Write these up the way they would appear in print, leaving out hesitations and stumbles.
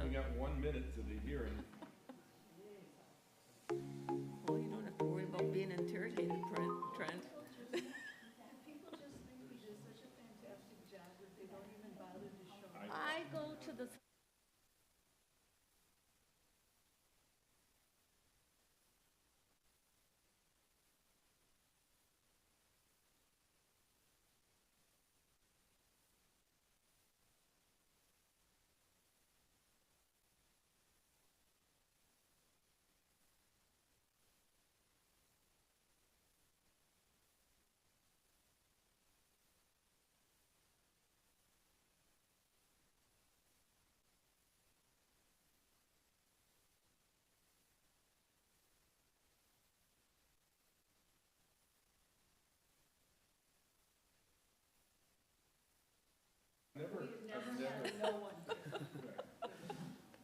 We got 1 minute to the hearing. Well, you don't have to worry about being interrogated, Trent. People just think we do such a fantastic job that they don't even bother to show up. I go to the Never had no one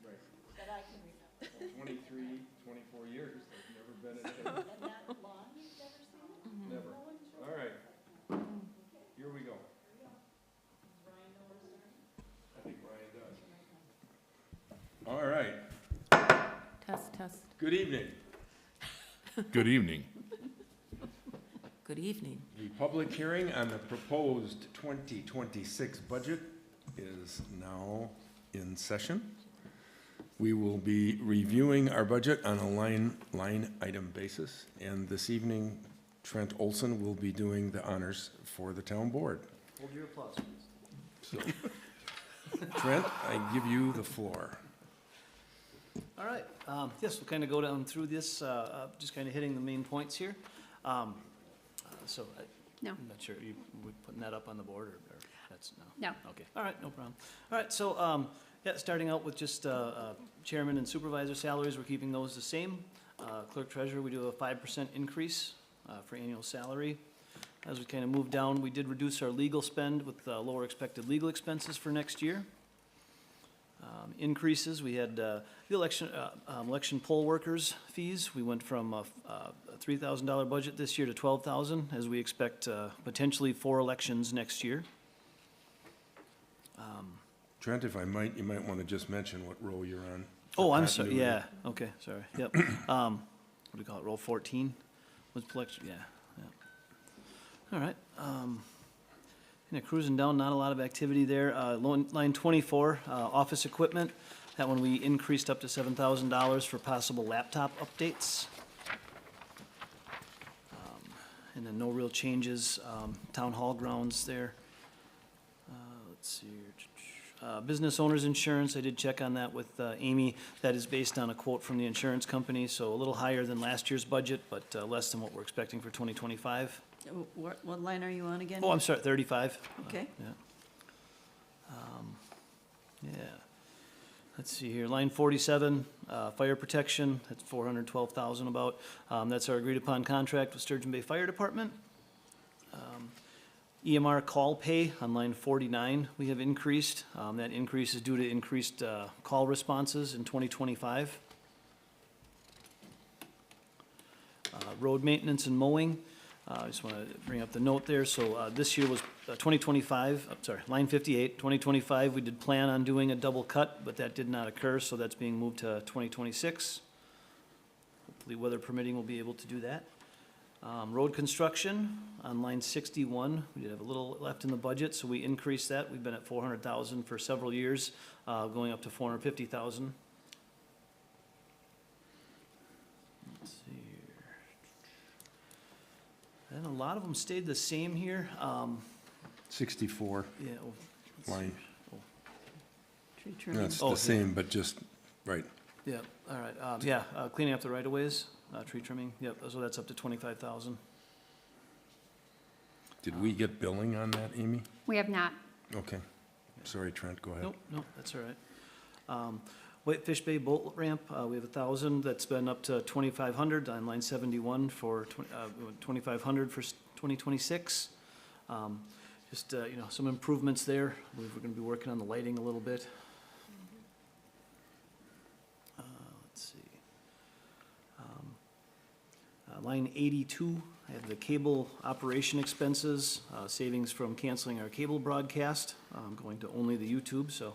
Right. that I can remember. 23, 24 years, I've never been in it. And that long, you've never seen it? Never. No one's sure. All right, here we go. Ryan know where to start? I think Ryan does. All right, test. good evening. Good evening. Good evening. The public hearing on the proposed 2026 budget is now in session. We will be reviewing our budget on a line item basis, and this evening Trent Olson will be doing the honors for the town board. Hold your applause, please. So, Trent, I give you the floor. All right, yes, we'll kind of go down through this, just kind of hitting the main points here. So, No. I'm not sure, you putting that up on the board, or that's, no? No. Okay, all right, no problem. All right, so, yeah, starting out with just chairman and supervisor salaries, we're keeping those the same. Clerk treasurer, we do a 5% increase for annual salary. As we kind of move down, we did reduce our legal spend with lower expected legal expenses for next year. Increases, we had the election poll workers fees. We went from a $3,000 budget this year to $12,000, as we expect potentially 4 elections next year. Trent, if I might, you might want to just mention what row you're on. Oh, for I'm sorry, continuity. yeah, okay, sorry, yep. What do we call it, roll 14? Was election, yeah. All right, kind of cruising down, not a lot of activity there. Line 24, office equipment. That one we increased up to $7,000 for possible laptop updates. And then no real changes. Town hall grounds there. Let's see here. Business owners insurance, I did check on that with Amy. That is based on a quote from the insurance company, so a little higher than last year's budget, but less than what we're expecting for 2025. What line are you on again? Oh, I'm sorry, 35. Okay. Yeah. Let's see here, line 47, fire protection, that's 412,000 about. That's our agreed upon contract with Sturgeon Bay Fire Department. EMR call pay on line 49, we have increased. That increase is due to increased call responses in 2025. Road maintenance and mowing, I just want to bring up the note there. So this year was 2025, line 58, 2025, we did plan on doing a double cut, but that did not occur, so that's being moved to 2026. Hopefully weather permitting, we'll be able to do that. Road construction on line 61, we did have a little left in the budget, so we increased that. We've been at 400,000 for several years, going up to 450,000. Let's see here. And a lot of them stayed the same here. 64 Yeah. Oh, let's see. line. Tree trimming. That's Oh, the yeah. same, but just, right. Yeah, all right, yeah, cleaning up the right-of-ways, tree trimming, yep, so that's up to 25,000. Did we get billing on that, Amy? We have not. Okay. Sorry, Trent, go ahead. Nope, that's all right. Whitefish Bay boat ramp, we have 1,000, that's been up to 2,500 on line 71 for 2,500 for 2026. Just, some improvements there. I believe we're gonna be working on the lighting a little bit. Let's see. Line 82, I have the cable operation expenses, savings from canceling our cable broadcast, going to only the YouTube, so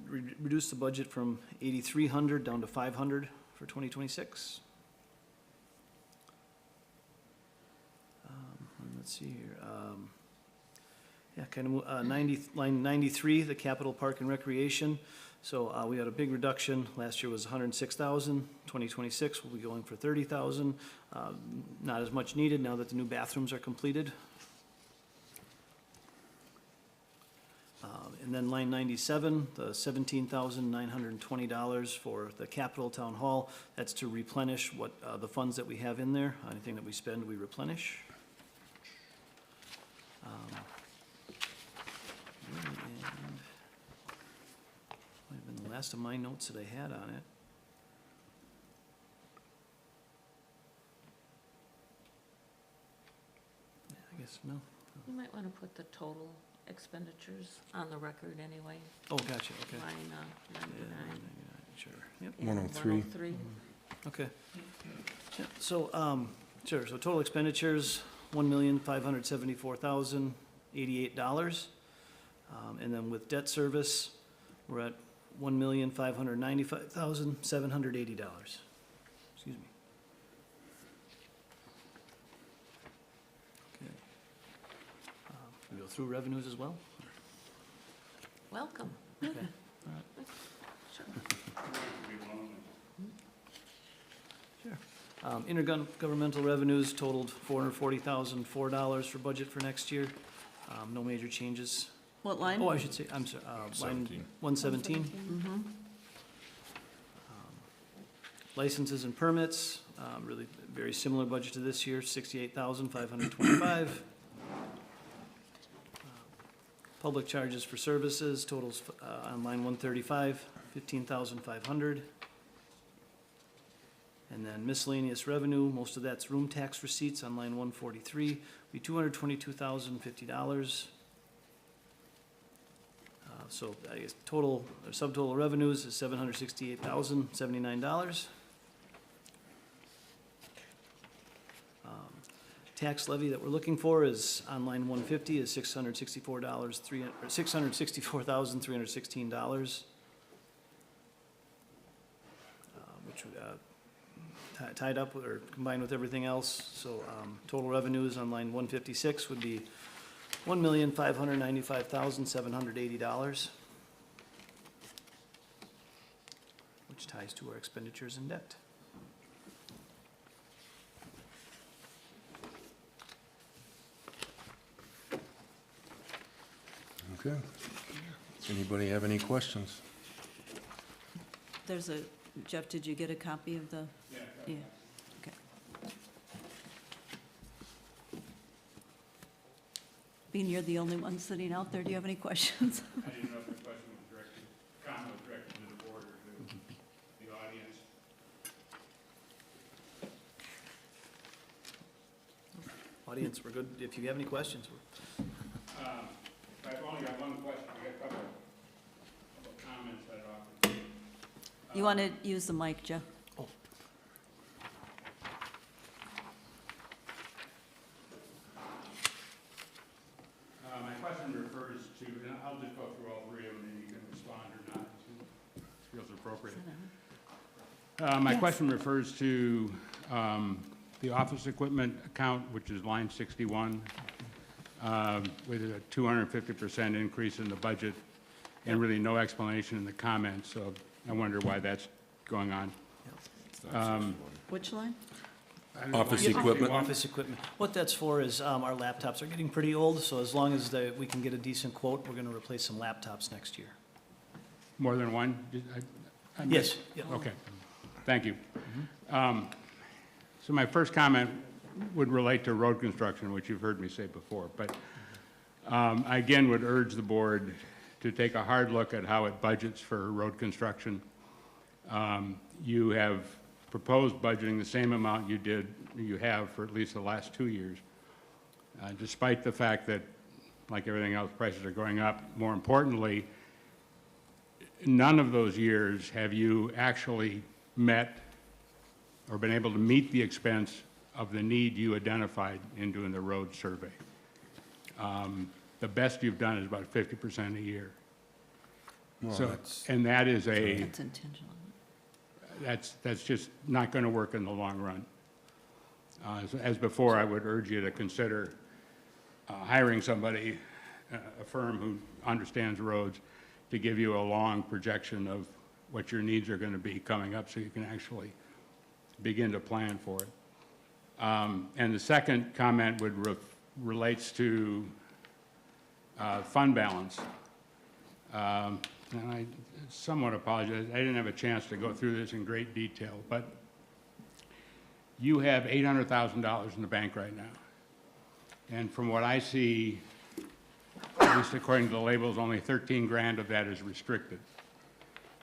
reduce the budget from 8,300 down to 500 for 2026. Let's see here. Yeah, kind of, line 93, the capital park and recreation. So we had a big reduction. Last year was 106,000. 2026, we'll be going for 30,000. Not as much needed now that the new bathrooms are completed. And then line 97, the $17,920 for the Capitol Town Hall. That's to replenish what, the funds that we have in there. Anything that we spend, we replenish. And might have been the last of my notes that I had on it. Yeah, I guess, no. You might want to put the total expenditures on the record anyway. Oh, gotcha, okay. Line Yeah, 99. sure, yep, and 103. 103. okay. Yeah, so, sure, so total expenditures, $1,574,088. And then with debt service, we're at $1,595,780. Excuse me. Okay. We go through revenues as well? Welcome. Okay, all right. Sure. Sure. Intergovernmental revenues totaled $440,004 for budget for next year. No major changes. What line? Oh, I should say, I'm sorry, line 117. Mm-hmm. Licenses and permits, really very similar budget to this year, 68,525. Public charges for services totals on line 135, 15,500. And then miscellaneous revenue, most of that's room tax receipts on line 143, be $222,050. So I guess total, or subtotal revenues is $768,079. Tax levy that we're looking for is on line 150 is $664,316, which tied up with, or combined with everything else. So total revenues on line 156 would be $1,595,780, which ties to our expenditures and debt. Okay. Anybody have any questions? There's a, Jeff, did you get a copy of the? Yeah. Okay. Being you're the only one sitting out there, do you have any questions? I didn't know if the question was directed, comment was directed to the board or to the audience. Audience, we're good. If you have any questions, we're I've only got one question, I got a couple of comments that I offered. You want to use the mic, Jeff? My question refers to, and I'll just go through all three of them and you can respond or not, if it feels appropriate. My Yes. question refers to the office equipment account, which is line 61, with a 250% increase in the budget and really no explanation in the comments, so I wonder why that's going on. Which line? Office equipment? office equipment. What that's for is our laptops are getting pretty old, so as long as we can get a decent quote, we're gonna replace some laptops next year. More than one? I Yes, yeah. Okay, thank you. So my first comment would relate to road construction, which you've heard me say before, but I again would urge the board to take a hard look at how it budgets for road construction. You have proposed budgeting the same amount you have for at least the last 2 years, despite the fact that, like everything else, prices are going up. More importantly, none of those years have you actually met or been able to meet the expense of the need you identified in doing the road survey. The best you've done is about 50% a year. Well, So, that's- and that is a, That's intentional. that's just not going to work in the long run. As before, I would urge you to consider hiring somebody, a firm who understands roads, to give you a long projection of what your needs are going to be coming up so you can actually begin to plan for it. And the second comment relates to fund balance. And I somewhat apologize, I didn't have a chance to go through this in great detail, but you have $800,000 in the bank right now. And from what I see, at least according to the labels, only 13 grand of that is restricted,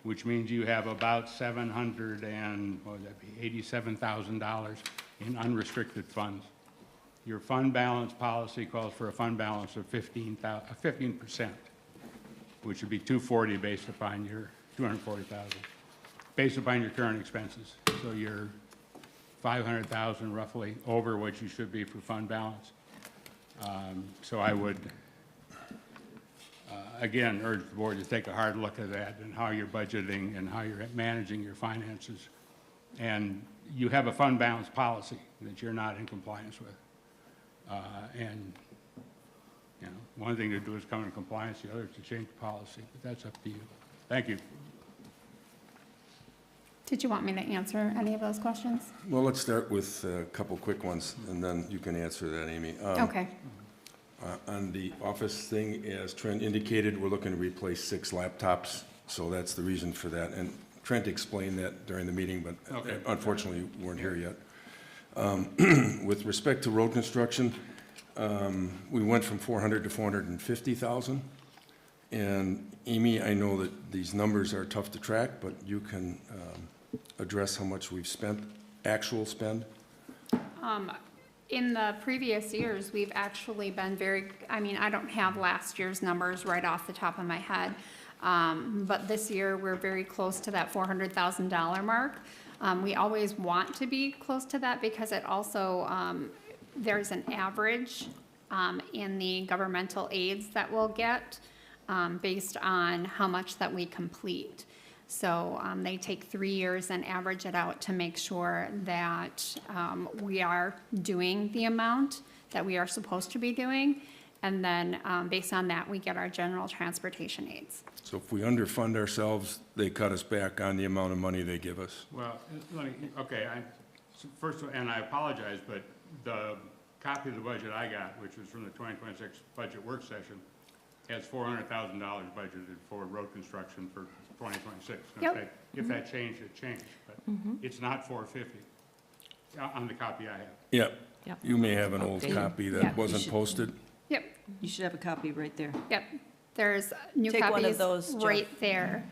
which means you have about $87,000 in unrestricted funds. Your fund balance policy calls for a fund balance of 15%, which would be 240 based upon your 240,000, based upon your current expenses. So you're 500,000 roughly over what you should be for fund balance. So I would, again, urge the board to take a hard look at that and how you're budgeting and how you're managing your finances. And you have a fund balance policy that you're not in compliance with. And, you know, one thing to do is come in compliance, the other is to change the policy, but that's up to you. Thank you. Did you want me to answer any of those questions? Well, let's start with a couple quick ones, and then you can answer that, Amy. Okay. On the office thing, as Trent indicated, we're looking to replace 6 laptops, so that's the reason for that. And Trent explained that during the meeting, but Okay. unfortunately, you weren't here yet. With respect to road construction, we went from 400 to 450,000. And Amy, I know that these numbers are tough to track, but you can address how much we've spent, actual spend. In the previous years, we've actually been very, I mean, I don't have last year's numbers right off the top of my head, but this year, we're very close to that $400,000 mark. We always want to be close to that because it also, there's an average in the governmental aids that we'll get based on how much that we complete. So they take 3 years and average it out to make sure that we are doing the amount that we are supposed to be doing. And then based on that, we get our general transportation aids. So if we underfund ourselves, they cut us back on the amount of money they give us. Well, let me, okay, first, and I apologize, but the copy of the budget I got, which was from the 2026 budget work session, has $400,000 budgeted for road construction for 2026. Yep. If that changed, it changed, but it's not 450 on the copy I have. Yep. Yep. You may have an old Updated. copy Yeah. that wasn't posted. Yep, You should have a copy right there. yep. There's new Take one of copies those, Jeff. right there.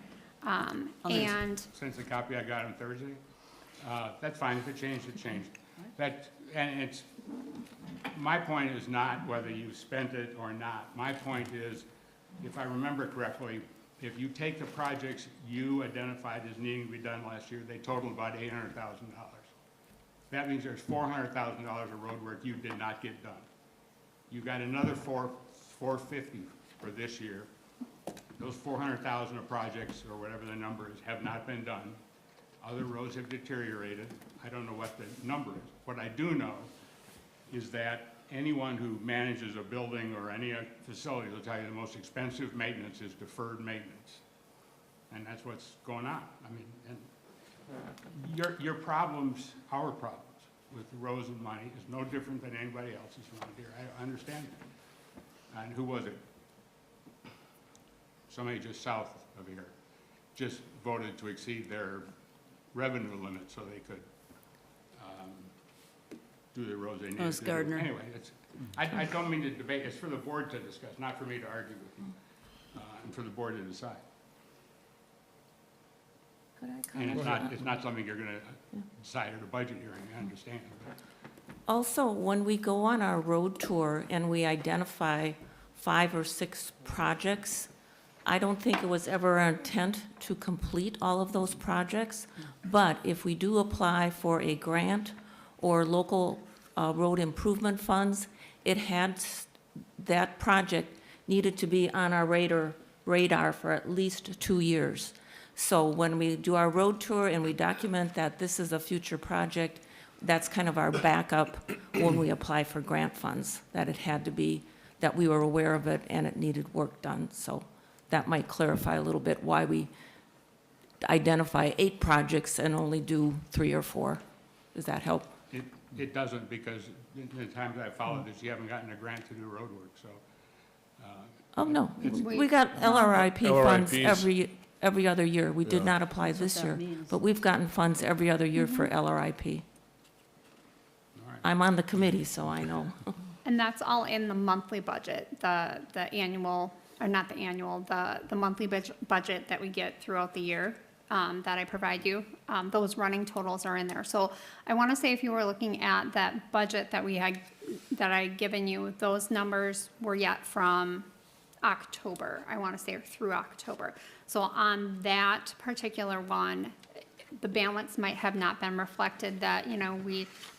Others. And Since the copy I got on Thursday, that's fine, if it changed, it changed. That, and it's, my point is not whether you spent it or not. My point is, if I remember correctly, if you take the projects you identified as needing to be done last year, they total about $800,000. That means there's $400,000 of road work you did not get done. You got another $450 for this year. Those 400,000 of projects, or whatever the number is, have not been done. Other roads have deteriorated. I don't know what the number is. What I do know is that anyone who manages a building or any facility will tell you the most expensive maintenance is deferred maintenance. And that's what's going on. I mean, and your problems, our problems with the roads and money is no different than anybody else's around here. I understand that. And who was it? Somebody just south of here just voted to exceed their revenue limit so they could do the roads they needed to do. Oh, it's Gardner. Anyway, it's, I don't mean to debate, it's for the board to discuss, not for me to argue with you, and for the board to decide. Could I And comment it's on that? not something you're gonna decide at a budget hearing, I understand. Also, when we go on our road tour and we identify 5 or 6 projects, I don't think it was ever our intent to complete all of those projects, but if we do apply for a grant or local road improvement funds, that project needed to be on our radar radar for at least 2 years. So when we do our road tour and we document that this is a future project, that's kind of our backup when we apply for grant funds, that it had to be, that we were aware of it and it needed work done. So that might clarify a little bit why we identify 8 projects and only do 3 or 4. Does that help? It doesn't, because in the times I've followed this, you haven't gotten a grant to do road work, so. Oh, no, It's- we got LRIP funds LRIPs. every other year. We did Yeah. not apply this that year, means. but we've gotten funds every other year for LRIP. All right. I'm on the committee, so I know. And that's all in the monthly budget, the annual, or not the annual, the monthly budget that we get throughout the year, that I provide you. Those running totals are in there. So I want to say if you were looking at that budget that we had, that I given you, those numbers were yet from October, I want to say, or through October. So on that particular one, the balance might have not been reflected that,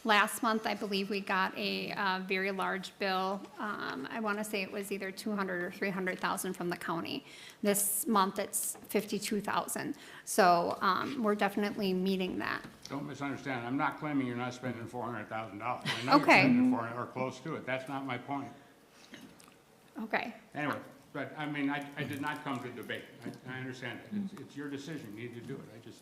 last month, I believe we got a very large bill. I want to say it was either 200 or 300,000 from the county. This month, it's 52,000. So we're definitely meeting that. Don't misunderstand, I'm not claiming you're not spending $400,000. I know you're Okay. spending 400 or close to it, that's not my point. Okay. Anyway, but, I mean, I did not come to debate, I understand it, it's your decision, you need to do it, I just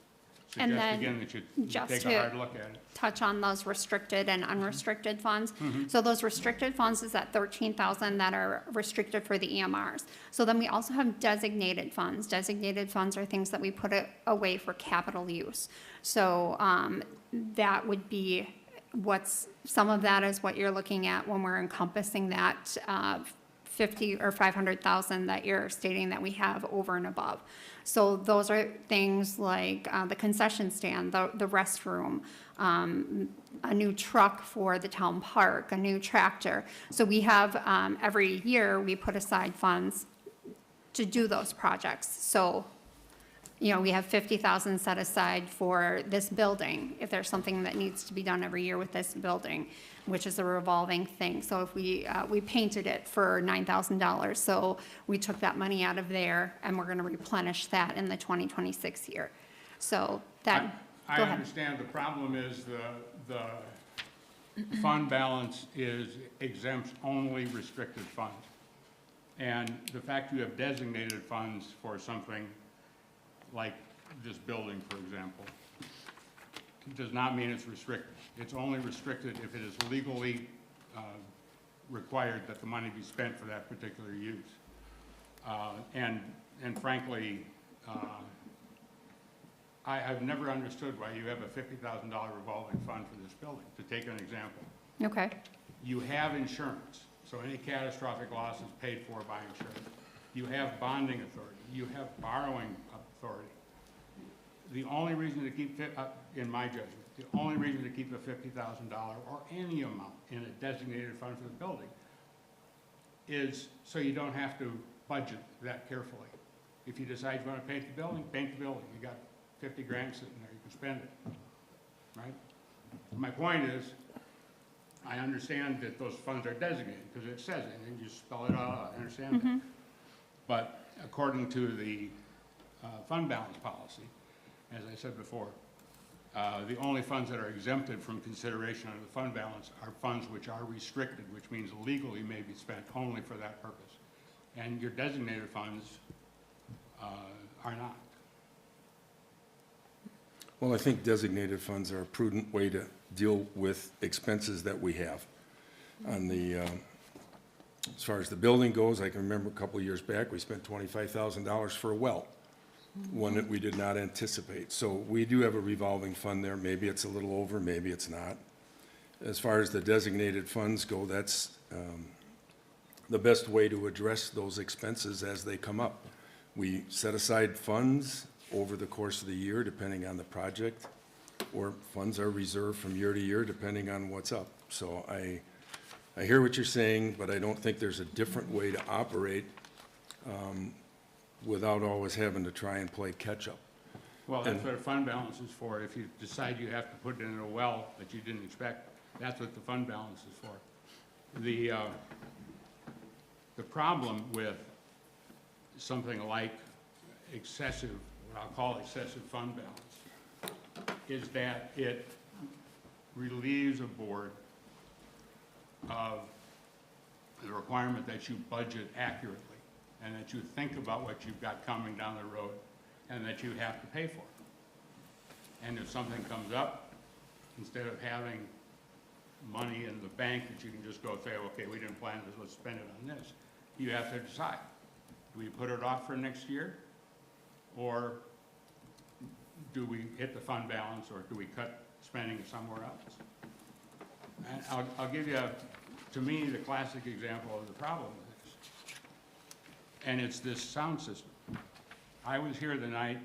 And suggest then again that you just take a to- hard look at it. Touch on those restricted and unrestricted funds. So those restricted funds is that 13,000 that are restricted for the EMRs. So then we also have designated funds. Designated funds are things that we put away for capital use. So that would be some of that is what you're looking at when we're encompassing that 50 or 500,000 that you're stating that we have over and above. So those are things like the concession stand, the restroom, a new truck for the town park, a new tractor. So we have, every year, we put aside funds to do those projects. So, we have 50,000 set aside for this building, if there's something that needs to be done every year with this building, which is a revolving thing. So if we painted it for $9,000, so we took that money out of there, and we're gonna replenish that in the 2026 year. So that, I go ahead. understand, the problem is the fund balance exempts only restricted funds. And the fact you have designated funds for something like this building, for example, does not mean it's restricted. It's only restricted if it is legally required that the money be spent for that particular use. And frankly, I've never understood why you have a $50,000 revolving fund for this building. To take an example, Okay, you have insurance, so any catastrophic loss is paid for by insurance. You have bonding authority. You have borrowing authority. The only reason to keep, in my judgment, the only reason to keep a $50,000 or any amount in a designated fund for the building is so you don't have to budget that carefully. If you decide you want to paint the building, paint the building. You got 50 grand sitting there, you can spend it, right? My point is, I understand that those funds are designated because it says it, and you spell it out, I understand that. But according to the fund balance policy, as I said before, the only funds that are exempted from consideration under the fund balance are funds which are restricted, which means legally may be spent only for that purpose. And your designated funds are not. Well, I think designated funds are a prudent way to deal with expenses that we have. On the, as far as the building goes, I can remember a couple of years back, we spent $25,000 for a well, one that we did not anticipate. So we do have a revolving fund there. Maybe it's a little over, maybe it's not. As far as the designated funds go, that's the best way to address those expenses as they come up. We set aside funds over the course of the year, depending on the project, or funds are reserved from year to year, depending on what's up. So I hear what you're saying, but I don't think there's a different way to operate without always having to try and play catch-up. Well, that's what a fund balance is for. If you decide you have to put it in a well that you didn't expect, that's what the fund balance is for. The problem with something like excessive, what I'll call excessive fund balance, is that it relieves a board of the requirement that you budget accurately and that you think about what you've got coming down the road and that you have to pay for. And if something comes up, instead of having money in the bank that you can just go say, okay, we didn't plan this, let's spend it on this, you have to decide. Do we put it off for next year? Or do we hit the fund balance, or do we cut spending somewhere else? And I'll give you, to me, the classic example of the problem with this. And it's this sound system. I was here the night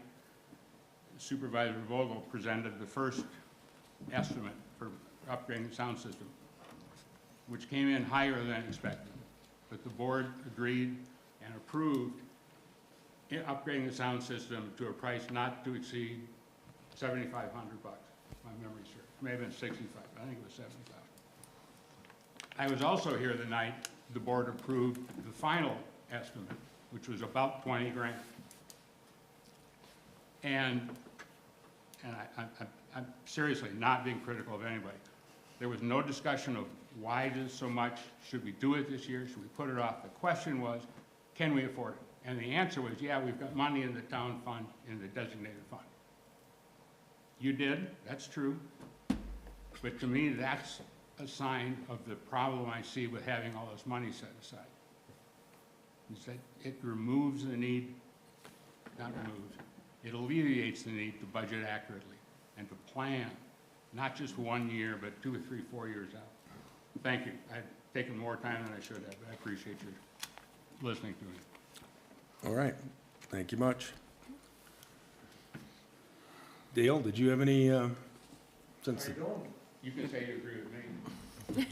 Supervisor Vogel presented the first estimate for upgrading the sound system, which came in higher than expected. But the board agreed and approved upgrading the sound system to a price not to exceed $7,500 bucks. My memory serves. It may have been 65, but I think it was 75. I was also here the night the board approved the final estimate, which was about 20 grand. And I'm seriously not being critical of anybody. There was no discussion of why it is so much, should we do it this year, should we put it off? The question was, can we afford it? And the answer was, yeah, we've got money in the town fund, in the designated fund. You did, that's true. But to me, that's a sign of the problem I see with having all this money set aside. Is that it removes the need, not removes, it alleviates the need to budget accurately and to plan, not just 1 year, but 2 or 3, 4 years out. Thank you. I've taken more time than I should have, but I appreciate your listening to me. All right, thank you much. Dale, did you have any, since, You can say you agree with me.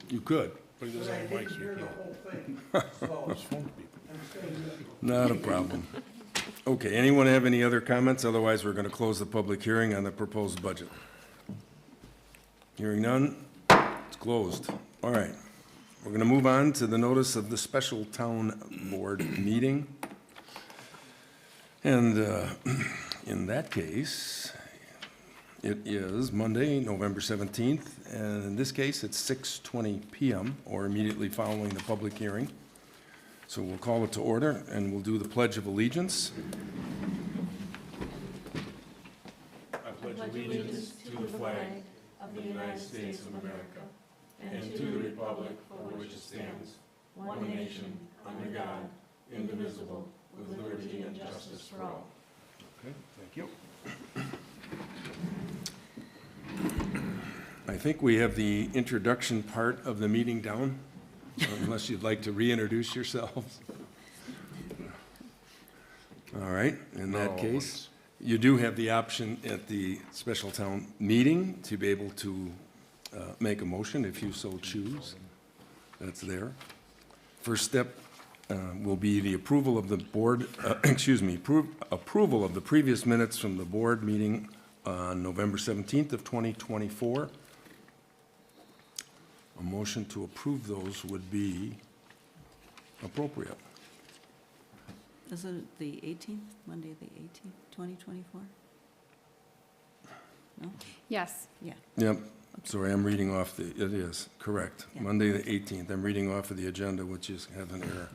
you could, But he doesn't have mics, we can't. not a problem. Okay, anyone have any other comments? Otherwise, we're gonna close the public hearing on the proposed budget. Hearing none, it's closed. All right, we're gonna move on to the notice of the special town board meeting. And, in that case, it is Monday, November 17th, and in this case, it's 6:20 PM, or immediately following the public hearing. So we'll call it to order, and we'll do the Pledge of Allegiance. I pledge allegiance to the flag of the United States of America and to the republic for which it stands, one nation, under God, indivisible, with liberty and justice for all. Okay, thank you. I think we have the introduction part of the meeting down, unless you'd like to reintroduce yourselves. All right, in that No, case, you do have the option at the special town meeting to be able to make a motion if you so choose. That's there. First step will be the approval of the board, approval of the previous minutes from the board meeting on November 17th of 2024. A motion to approve those would be appropriate. Isn't it the 18th, Monday the 18th, 2024? No? Yes. Yeah. Yep, sorry, I'm reading off the, it is, correct. Yeah. Monday, the 18th, I'm reading off of the agenda, which has an error.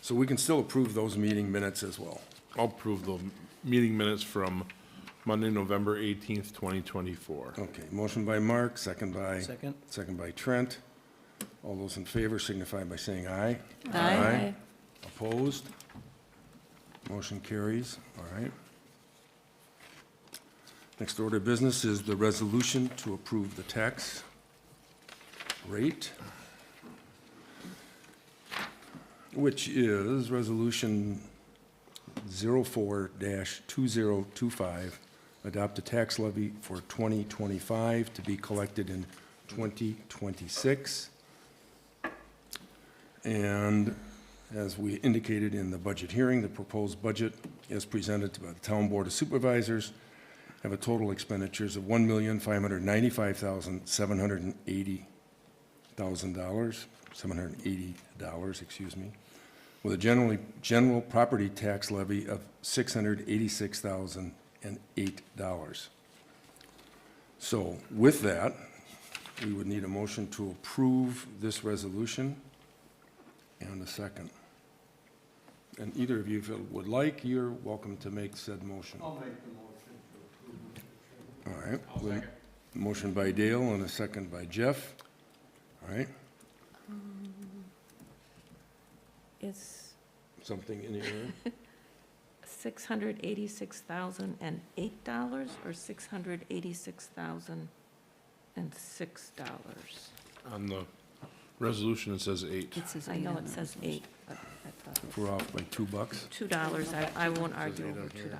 So we can still approve those meeting minutes as well. I'll approve the meeting minutes from Monday, November 18th, 2024. Okay, motion by Mark, second Second? by Trent. All those in favor signify by saying aye. Aye. Opposed? Motion carries, all right. Next order of business is the resolution to approve the tax rate, which is Resolution 04-2025, adopt a tax levy for 2025 to be collected in 2026. And as we indicated in the budget hearing, the proposed budget as presented by the Town Board of Supervisors have a total expenditures of $1,595,780 $780, excuse me, with a general property tax levy of $686,008. So with that, we would need a motion to approve this resolution and a second. And either of you, if you would like, you're welcome to make said motion. I'll make the motion to approve. All right. Well, motion by Dale and a second by Jeff. All right, It's something in the air? $686,008 or $686,006? On the resolution, it says 8. It says I know it 800. says 8, but I thought If we're off by $2. $2, I won't argue eight over on $2. here.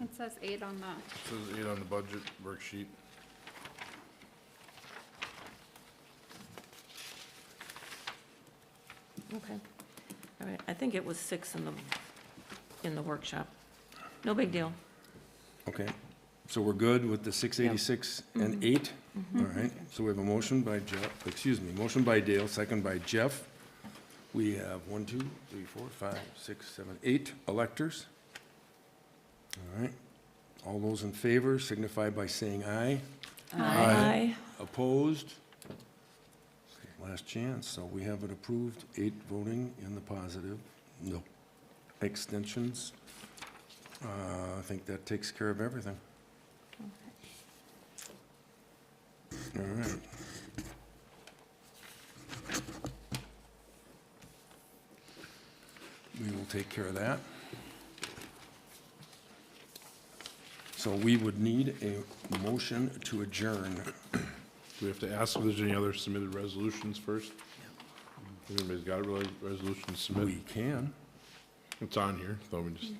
It says 8 on the, It says 8 on the budget worksheet. Okay. All right, I think it was 6 in the workshop. No big deal. Okay, so we're good with the 686 and 8? All right, so we have a motion by motion by Dale, second by Jeff. We have 1, 2, 3, 4, 5, 6, 7, 8 electors. All right, all those in favor signify by saying aye. Aye. Opposed? Last chance, so we have it approved, 8 voting in the positive, no extensions. I think that takes care of everything. All right. We will take care of that. So we would need a motion to adjourn. Do we have to ask if there's any other submitted resolutions first? If anybody's got a resolution to submit, We can. it's on here, so we just,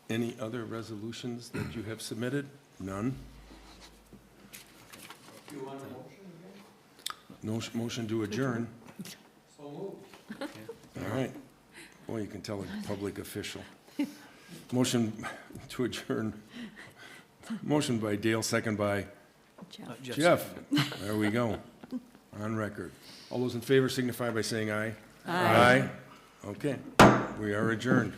Any other resolutions that you have submitted? None? You want a motion again? No motion to adjourn? So moved. All right. Well, you can tell a public official. Motion to adjourn. Motion by Dale, second by Jeff. There we go. On record. All those in favor signify by saying aye. Aye. Okay, we are adjourned.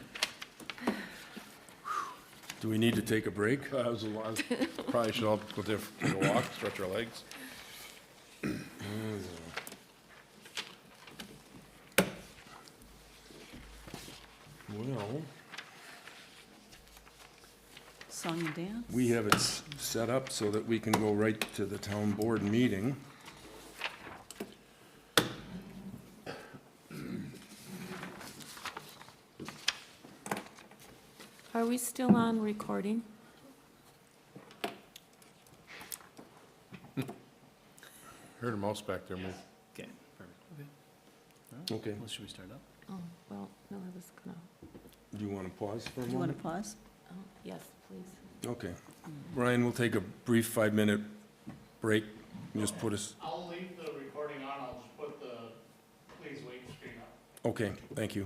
Do we need to take a break? that was a lot, probably should all go there, take a walk, stretch our legs. Well, Song and dance? we have it set up so that we can go right to the town board meeting. Are we still on recording? Heard a mouse back there move. Okay, perfect. Okay. Okay, Well, should we start up? Oh, well, no, I was gonna, do you want to pause for a Do you want moment? to pause? oh, yes, please. Okay. Ryan, we'll take a brief 5-minute break. Just put us, I'll leave the recording on, I'll just put the please wait screen up. okay, thank you.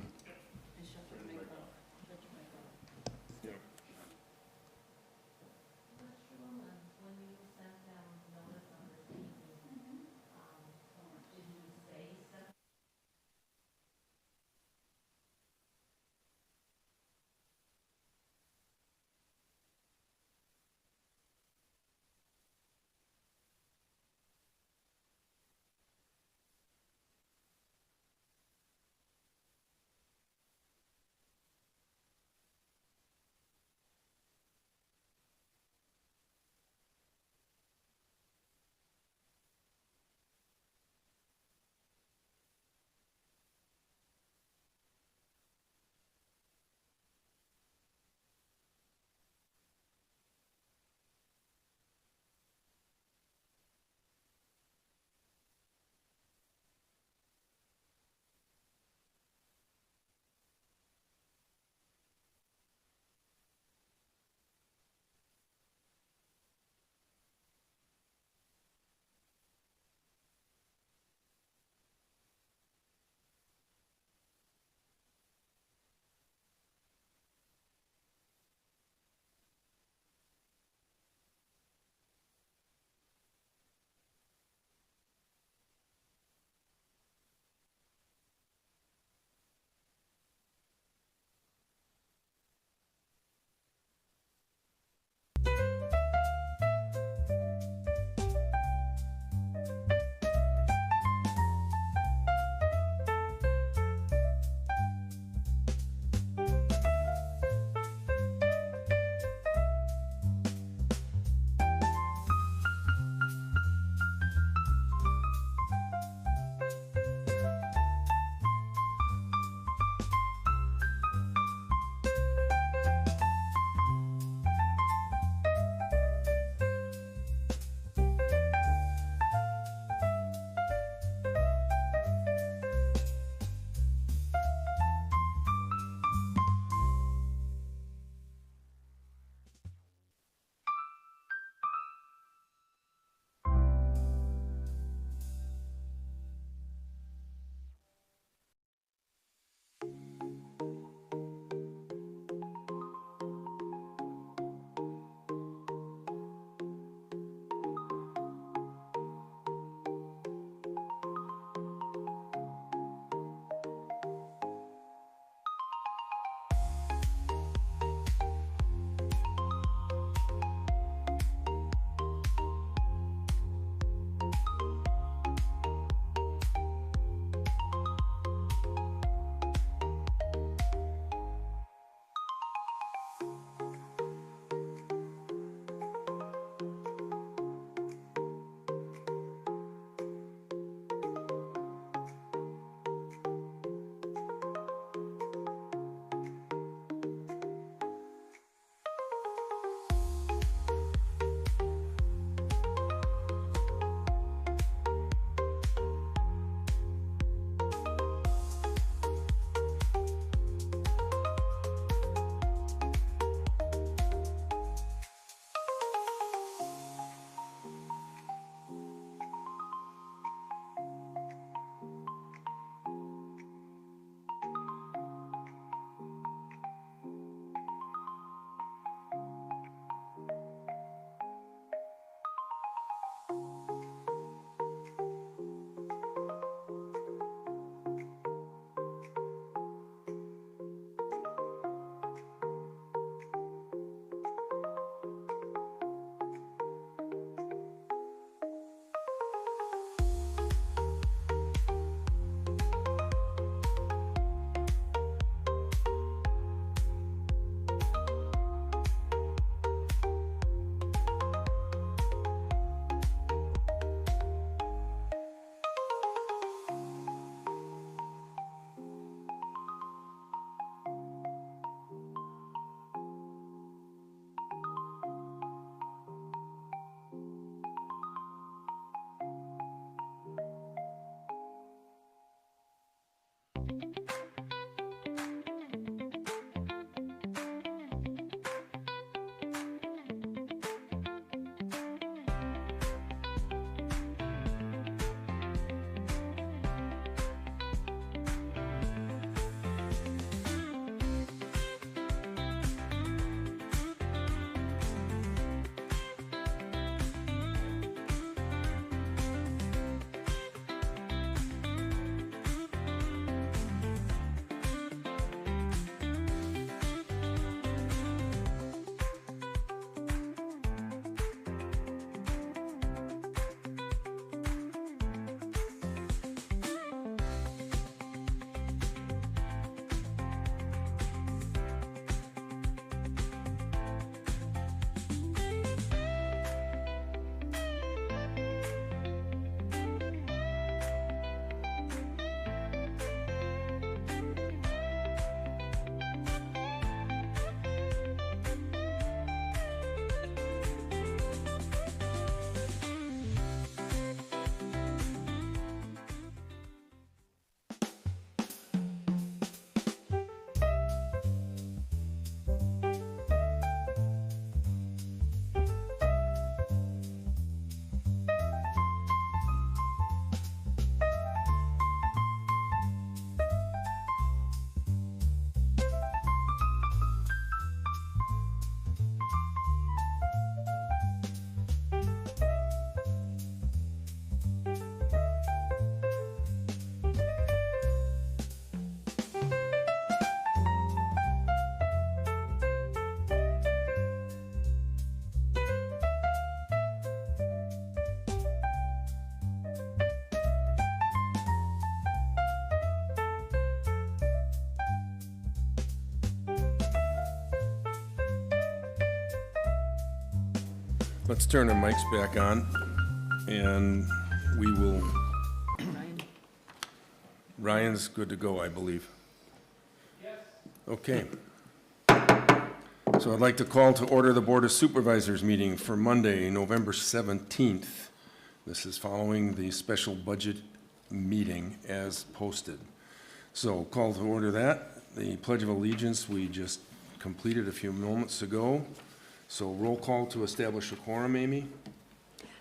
Let's turn our mics back on, and we will, Ryan's good to go, I believe. Yes. Okay. So I'd like to call to order the Board of Supervisors meeting for Monday, November 17th. This is following the special budget meeting as posted. So call to order that. The Pledge of Allegiance we just completed a few moments ago. So roll call to establish a quorum, Amy?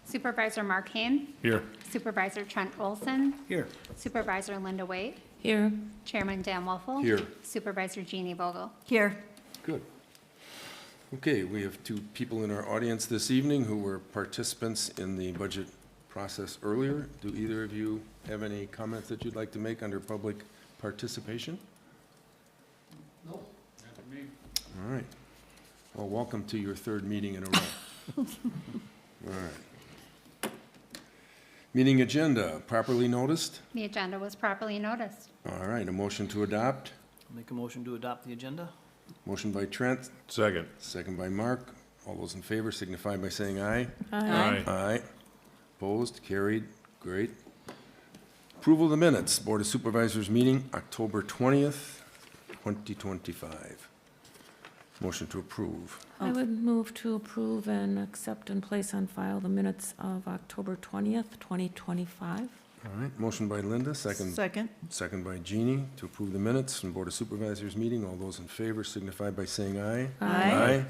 Supervisor Mark Ham, Here. Supervisor Trent Olson, Here. Supervisor Linda Wade, Here, Chairman Dan Wolfle. Here. Supervisor Jeannie Vogel. Here. Good. Okay, we have two people in our audience this evening who were participants in the budget process earlier. Do either of you have any comments that you'd like to make under public participation? Not me. All right. Well, welcome to your third meeting in a row. All right. Meeting agenda, properly noticed? The agenda was properly noticed. All right, a motion to adopt. I'll make a motion to adopt the agenda. Motion by Trent, Second. second by Mark. All those in favor signify by saying aye. aye. Aye. Opposed, carried, great. Approval of the minutes, Board of Supervisors meeting, October 20th, 2025. Motion to approve. I would move to approve and accept and place on file the minutes of October 20th, 2025. All right, motion by Linda, second Second. by Jeannie to approve the minutes from Board of Supervisors meeting. All those in favor signify by saying aye. Aye.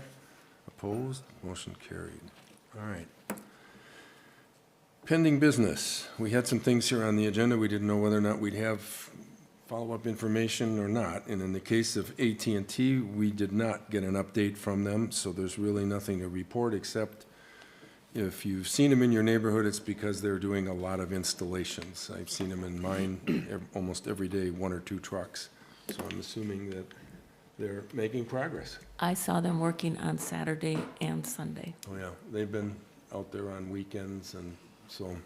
Opposed, motion carried. All right. Pending business. We had some things here on the agenda. We didn't know whether or not we'd have follow-up information or not. And in the case of AT&T, we did not get an update from them, so there's really nothing to report except if you've seen them in your neighborhood, it's because they're doing a lot of installations. I've seen them in mine almost every day, one or two trucks. So I'm assuming that they're making progress. I saw them working on Saturday and Sunday. Oh, yeah, they've been out there on weekends, and so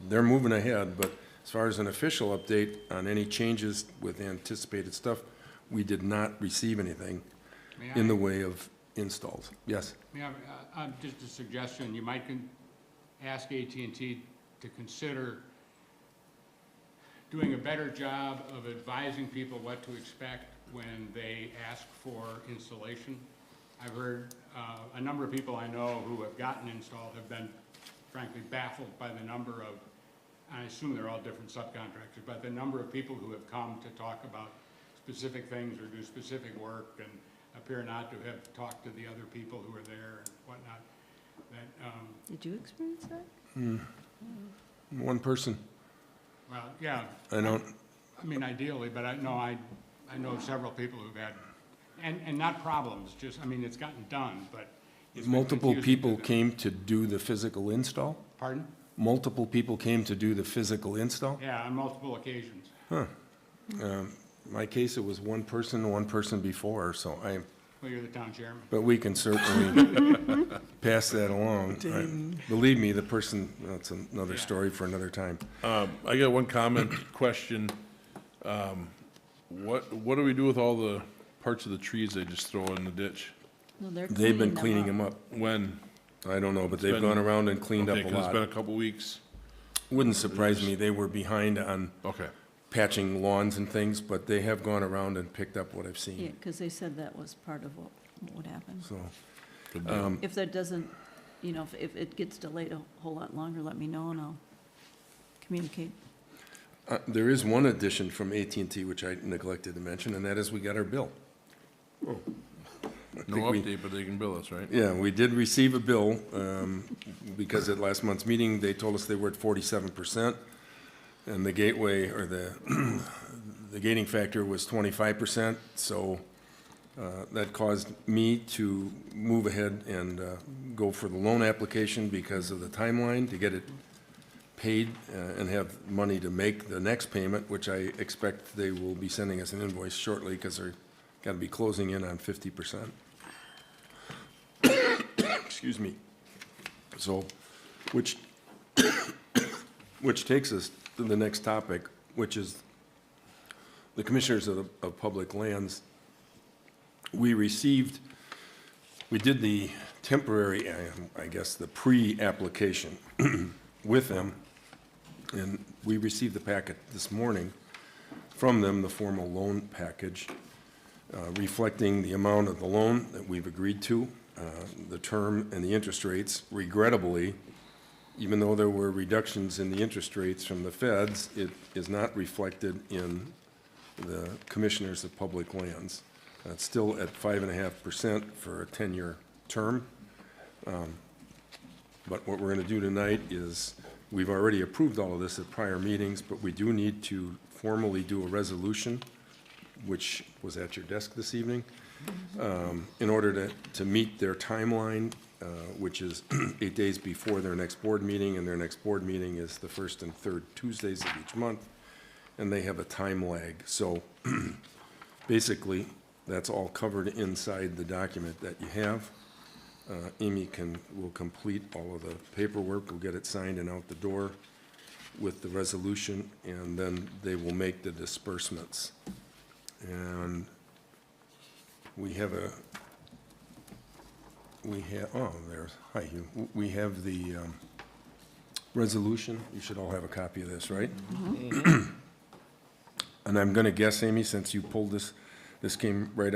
they're moving ahead. But as far as an official update on any changes with anticipated stuff, we did not receive anything in the way of installs. Yes? Yeah, just a suggestion, you might ask AT&T to consider doing a better job of advising people what to expect when they ask for installation. I've heard a number of people I know who have gotten installed have been frankly baffled by the number of, I assume they're all different subcontractors, but the number of people who have come to talk about specific things or do specific work and appear not to have talked to the other people who are there and whatnot. That, Did you experience that? One person. well, yeah, I don't, I mean ideally, but I know several people who've had, and not problems, just, I mean, it's gotten done, but it's been multiple confusing people to them. came to do the physical install? Pardon? Multiple people came to do the physical install? Yeah, on multiple occasions. My case, it was one person before, so Well, you're the town chairman. but we can certainly pass that along. Believe me, the person, that's another Yeah. story for another time. I got one comment, question. What do we do with all the parts of the trees they just throw in the ditch? No, they're They've been them cleaning up. them up. When? I don't know, but It's they've been- gone around and cleaned up Okay, a 'cause it's been lot. a couple weeks. Wouldn't surprise me, they were behind on Okay. patching lawns and things, but they have gone around and picked up what I've Yeah, seen, because they said that was part of what would happen. so. Good deal. If that doesn't, if it gets delayed a whole lot longer, let me know and I'll communicate. There is one addition from AT&T which I neglected to mention, and that is we got our bill. I No think we- update, but they can bill us, right? Yeah, we did receive a bill, because at last month's meeting, they told us they were at 47%, and the gateway, or the gating factor was 25%, so that caused me to move ahead and go for the loan application because of the timeline to get it paid and have money to make the next payment, which I expect they will be sending us an invoice shortly, because they're got to be closing in on 50%. Excuse me. So, which takes us to the next topic, which is the Commissioners of Public Lands. We did the temporary, I guess, the pre-application with them. And we received the packet this morning from them, the formal loan package, reflecting the amount of the loan that we've agreed to, the term and the interest rates. Regrettably, even though there were reductions in the interest rates from the feds, it is not reflected in the Commissioners of Public Lands. It's still at 5.5% for a 10-year term. But what we're going to do tonight is, we've already approved all of this at prior meetings, but we do need to formally do a resolution, which was at your desk this evening, in order to meet their timeline, which is 8 days before their next board meeting, and their next board meeting is the first and third Tuesdays of each month, and they have a time lag. So basically, that's all covered inside the document that you have. Amy will complete all of the paperwork, we'll get it signed and out the door with the resolution, and then they will make the disbursements. And we have, oh, there's, hi Hugh. We have the resolution. You should all have a copy of this, right? And I'm gonna guess, Amy, since you pulled this came right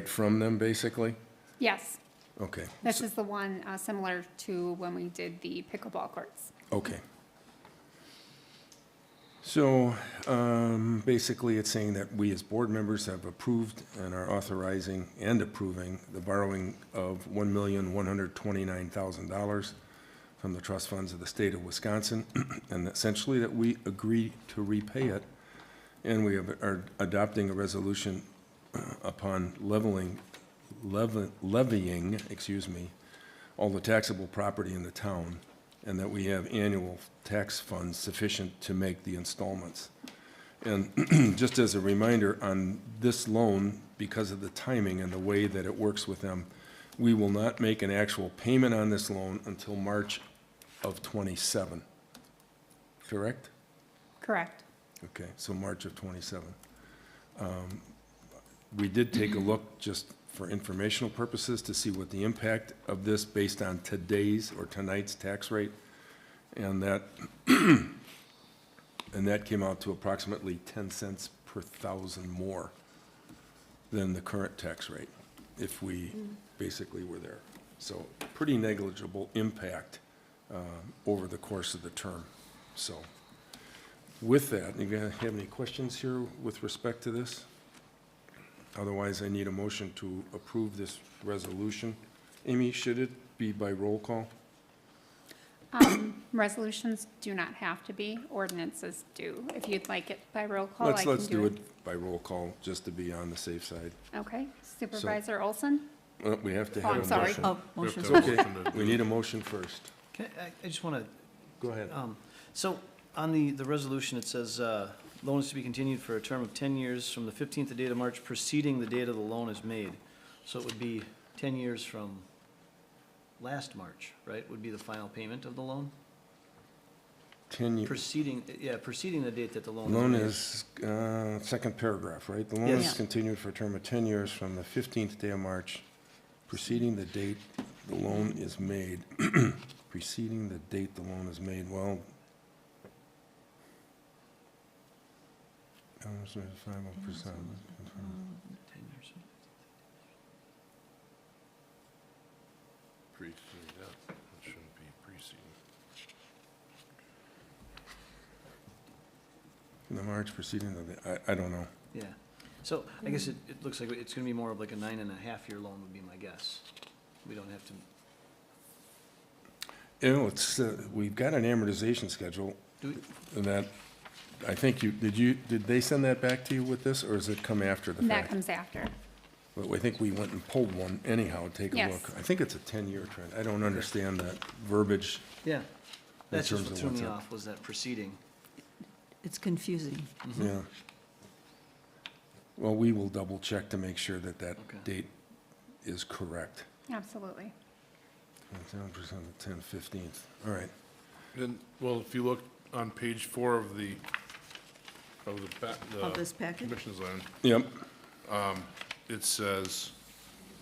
from them, basically? Yes, Okay. this is the one similar to when we did the pickleball courts. Okay. So, basically, it's saying that we as board members have approved and are authorizing and approving the borrowing of $1,129,000 from the trust funds of the state of Wisconsin, and essentially that we agree to repay it. And we are adopting a resolution upon levying, all the taxable property in the town, and that we have annual tax funds sufficient to make the installments. And just as a reminder, on this loan, because of the timing and the way that it works with them, we will not make an actual payment on this loan until March of '27. Correct? Correct. Okay, so March of '27. We did take a look, just for informational purposes, to see what the impact of this based on today's or tonight's tax rate, and that came out to approximately 10 cents per thousand more than the current tax rate, if we basically were there. So pretty negligible impact over the course of the term. So with that, you guys have any questions here with respect to this? Otherwise, I need a motion to approve this resolution. Amy, should it be by roll call? Resolutions do not have to be, ordinances do. If you'd like it by roll call, I can Let's do it by roll call, just to be on the safe side. Okay, Supervisor Olson? We have to Oh, have I'm a sorry. motion. Oh, motion. It's okay, we need a motion first. I just want to Go ahead. So on the resolution, it says, loan is to be continued for a term of 10 years from the 15th date of March preceding the date of the loan is made. So it would be 10 years from last March, right, would be the final payment of the loan? 10 years. Preceding the date that the loan Loan is made. is, second paragraph, right? The loan Yes. is continued for a term of 10 years from the 15th day of March, preceding the date the loan is made. Preceding the date the loan is made, well. 5%. 10 years. Preceding, yeah, it shouldn't be preceding. The March preceding the, I don't know. Yeah. So I guess it looks like it's going to be more of like a 9.5-year loan would be my guess. We don't have to, You know, it's, we've got an amortization schedule, do we? and that, I think did they send that back to you with this, or does it come after the That fact? comes after. But I think we went and pulled one anyhow, take a Yes. look. I think it's a 10-year trend. I don't understand that verbiage. Yeah. That's just terms what of threw what's me up. off, was that preceding. It's confusing. Yeah. Well, we will double check to make sure that that Okay. date is correct. Absolutely. 10% of 10/15th. All right. And, well, if you look on page 4 of the Of this package? Commission's line, Yep. it says,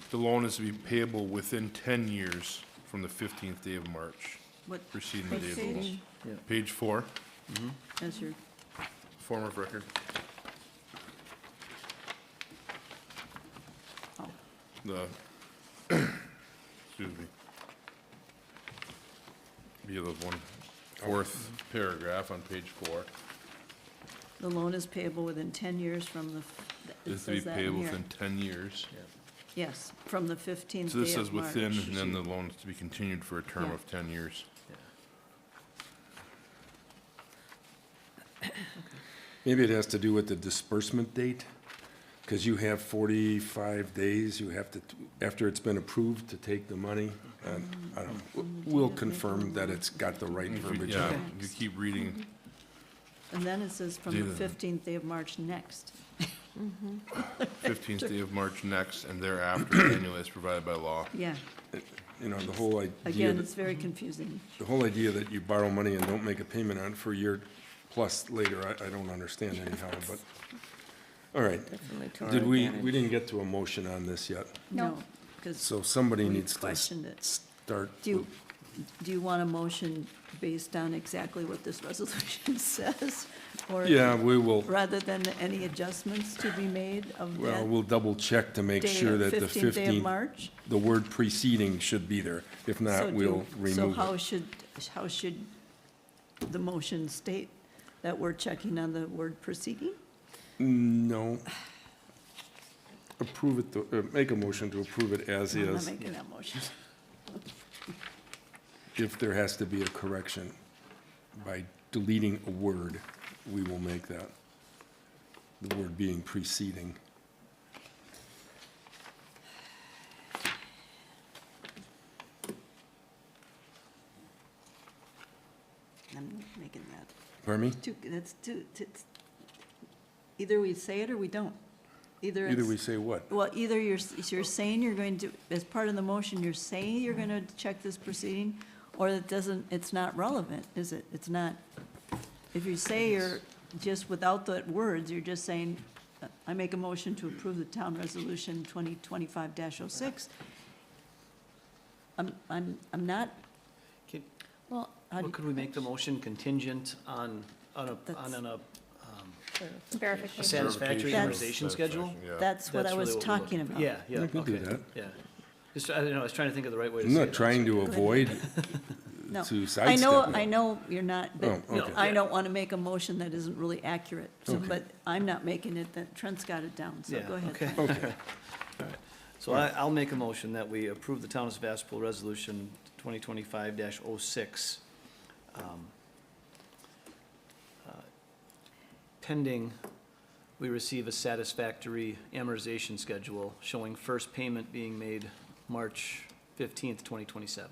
The loan is to be payable within 10 years from the 15th day of March, What preceding the date of the loan. preceding Page 4, as your, form of record. oh, The, excuse me. Be the fourth paragraph on page 4. the loan is payable within 10 years from the, it Is to be says that in payable here. within 10 years. Yes, from the 15th So this day says of March. within, and then the loan is to be continued for a term Yeah. of 10 years. Maybe it has to do with the disbursement date, because you have 45 days, you have to, after it's been approved, to take the money. And I don't, we'll confirm that it's got the right verbiage. Yeah, Okay. you keep reading, And then it says from the Either. 15th day of March next. 15th day of March next, and thereafter annually as provided by law. Yeah, You know, the whole idea, again, that- it's very confusing. the whole idea that you borrow money and don't make a payment on it for a year plus later, I don't understand anyhow, but, all right. Definitely to our Did we advantage. didn't get to a motion on this yet, No, because so somebody we needs to questioned it. start. Do you want a motion based on exactly what this resolution says? Or Yeah, we will, rather than any adjustments to be made of well, that we'll double check to make day, sure that the 15th day of 15th, March? the word preceding should be there. If So not, do- we'll So remove how it. should the motion state that we're checking on the word preceding? No. Approve it, make a motion to approve it as I'm not is. making that motion. If there has to be a correction by deleting a word, we will make that. The word being preceding. I'm not making that. Pardon me? That's too, either we say it or we don't. Either Either it's. we say what? Well, either you're saying you're going to, as part of the motion, you're saying you're gonna check this proceeding, or it doesn't, it's not relevant, is it? It's not, if you say you're, just without the words, you're just saying, I make a motion to approve the town resolution 2025-06. I'm not, Can- Well, how do What could we make the motion contingent on a Verification. satisfactory That's- amortization schedule? Yeah. that's what I was really what we're talking looking- about. Yeah, yeah, We can do okay, that. yeah. Just, I don't know, I was trying to think of the right way to I'm say it. not trying to avoid, No, to I sidestep know, it. I know you're not, but Oh, okay. I don't want to make a motion that isn't really accurate. So, Okay. but I'm not making it, that Trent's got it down, so Yeah, go ahead. okay. Trent. Okay, So I'll make a motion that we approve the Town of Sevastopol Resolution 2025-06, pending we receive a satisfactory amortization schedule showing first payment being made March 15th, 2027.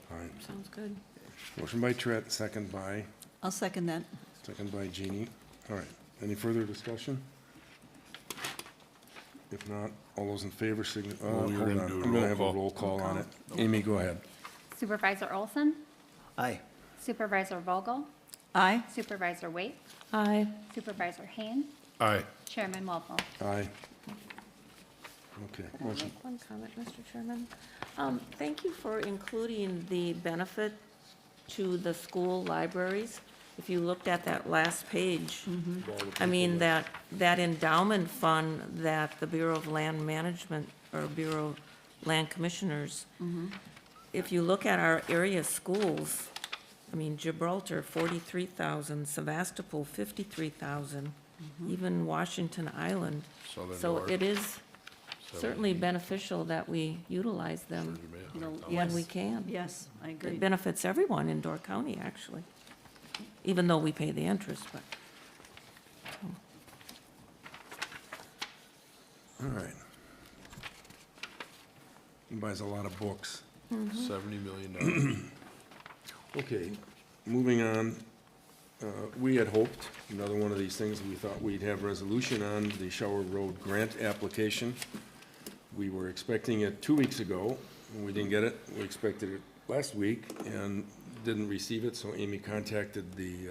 fine. sounds good. Motion by Trent, second by Jeannie. All right, any further discussion? If not, all those in favor, Well, we were hold gonna on, do a I'm gonna roll have a call. roll call on it. Roll Amy, go ahead. Supervisor Olson, Aye. Supervisor Vogel, Aye. Supervisor Waite, Aye. Supervisor Hain, Aye. Chairman Walpole. Aye. Okay, Can I motion, make one comment, Mr. Chairman? Thank you for including the benefit to the school libraries. If you looked at that last page, I mean, that endowment fund that the Bureau of Land Management, or Bureau of Land Commissioners, if you look at our area schools, I mean, Gibraltar, 43,000, Sevastopol, 53,000, even Washington Island. Southern So York, it is certainly beneficial that we utilize them when we can. Yes, I agree. It benefits everyone in Door County, actually, even though we pay the interest, but. all right. He buys a lot of books. $70 million. Okay, moving on, we had hoped, another one of these things, we thought we'd have resolution on the Shower Road grant application. We were expecting it 2 weeks ago, and we didn't get it. We expected it last week and didn't receive it, so Amy contacted the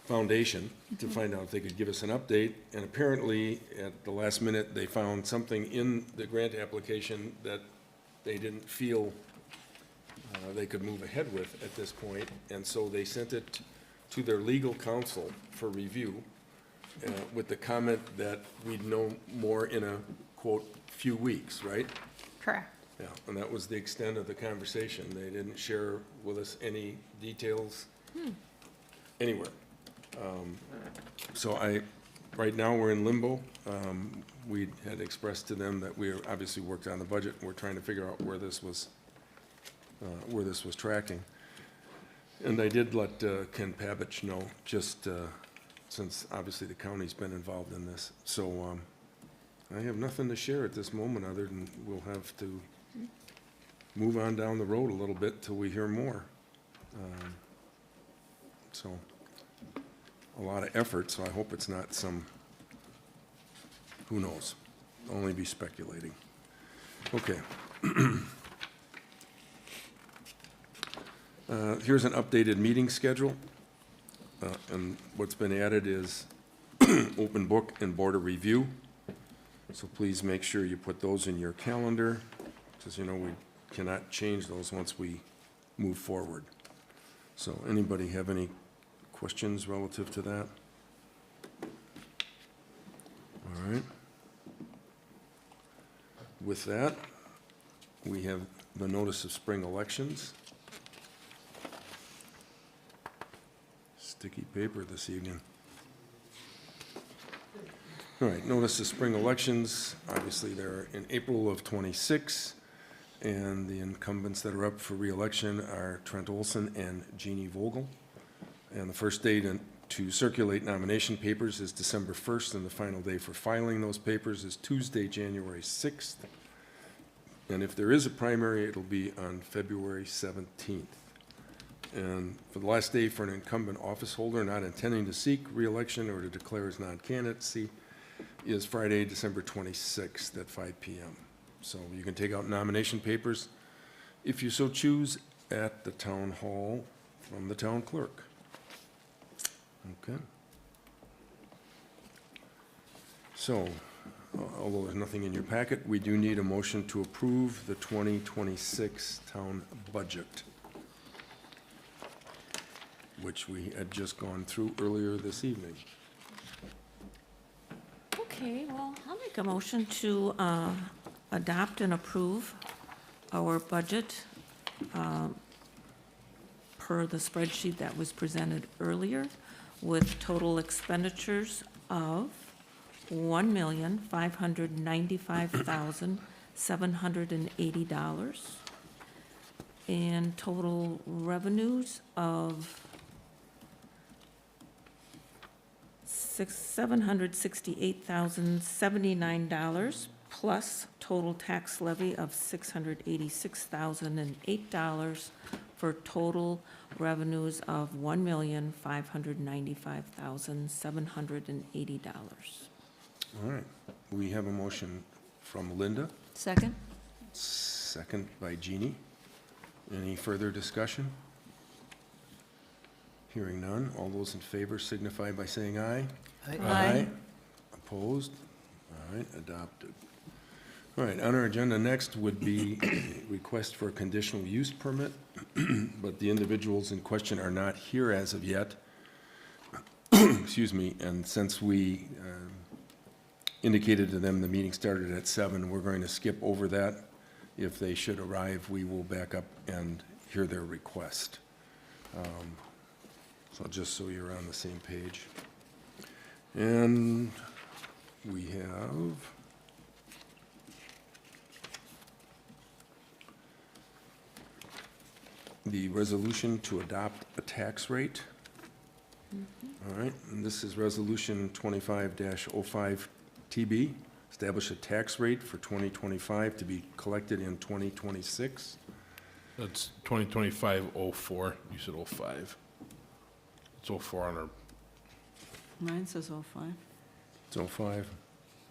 Foundation to find out if they could give us an update. And apparently, at the last minute, they found something in the grant application that they didn't feel they could move ahead with at this point. And so they sent it to their legal counsel for review with the comment that we'd know more in a, quote, few weeks, right? Correct. Yeah, and that was the extent of the conversation. They didn't share with us any details anywhere. So right now, we're in limbo. We had expressed to them that we obviously worked on the budget, and we're trying to figure out where this was tracking. And I did let Ken Pavich know, just since obviously the county's been involved in this. So I have nothing to share at this moment, other than we'll have to move on down the road a little bit till we hear more. So a lot of effort, so I hope it's not some, who knows, only be speculating. Okay. Here's an updated meeting schedule, and what's been added is open book and board of review. So please make sure you put those in your calendar, because you know we cannot change those once we move forward. So anybody have any questions relative to that? All right. With that, we have the notice of spring elections. Sticky paper this evening. All right, notice of spring elections, obviously they're in April of '26, and the incumbents that are up for re-election are Trent Olson and Jeannie Vogel. And the first date to circulate nomination papers is December 1st, and the final day for filing those papers is Tuesday, January 6th. And if there is a primary, it'll be on February 17th. And for the last day for an incumbent office holder not intending to seek re-election or to declare his non-candidacy is Friday, December 26th at 5 p.m. So you can take out nomination papers, if you so choose, at the town hall from the town clerk. Okay. So, although there's nothing in your packet, we do need a motion to approve the 2026 town budget, which we had just gone through earlier this evening. Okay, well, I'll make a motion to adopt and approve our budget per the spreadsheet that was presented earlier, with total expenditures of $1,595,780 and total revenues of $768,079 plus total tax levy of $686,008 for total revenues of $1,595,780. All right, we have a motion from Linda, Second? second by Jeannie. Any further discussion? Hearing none, all those in favor signify by saying aye. Aye. Opposed? All right, adopted. All right, on our agenda next would be a request for a conditional use permit, but the individuals in question are not here as of yet. Excuse me, and since we indicated to them the meeting started at 7, we're going to skip over that. If they should arrive, we will back up and hear their request. So just so you're on the same page. And we have the resolution to adopt a tax rate. All right, and this is Resolution 25-05 TB. Establish a tax rate for 2025 to be collected in 2026. That's 2025-04, you said 05. It's 04 on our, Mine says 05. It's 05.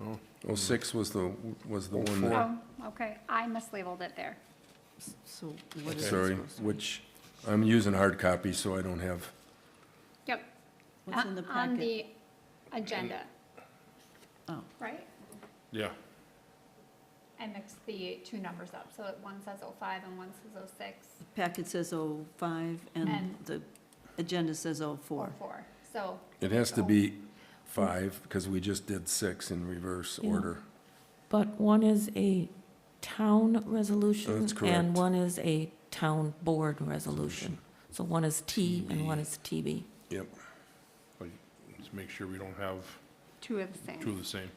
oh. 06 was the one that, Oh, okay, I mislabeled it there. So what is it sorry, supposed to be? which, I'm using hard copy, so I don't have, Yep, What's in the On packet? the agenda. Oh. Right? Yeah, I mixed the two numbers up, so one says 05 and one says 06. Packet says 05 and And- the agenda says 04. 04. So. It has to be 5, because we just did 6 in reverse Yeah. order. But one is a town resolution. That's correct. And one is a town board resolution. So one is T and one is TB. Yep. but let's make sure we don't have Two of the same. two of the same.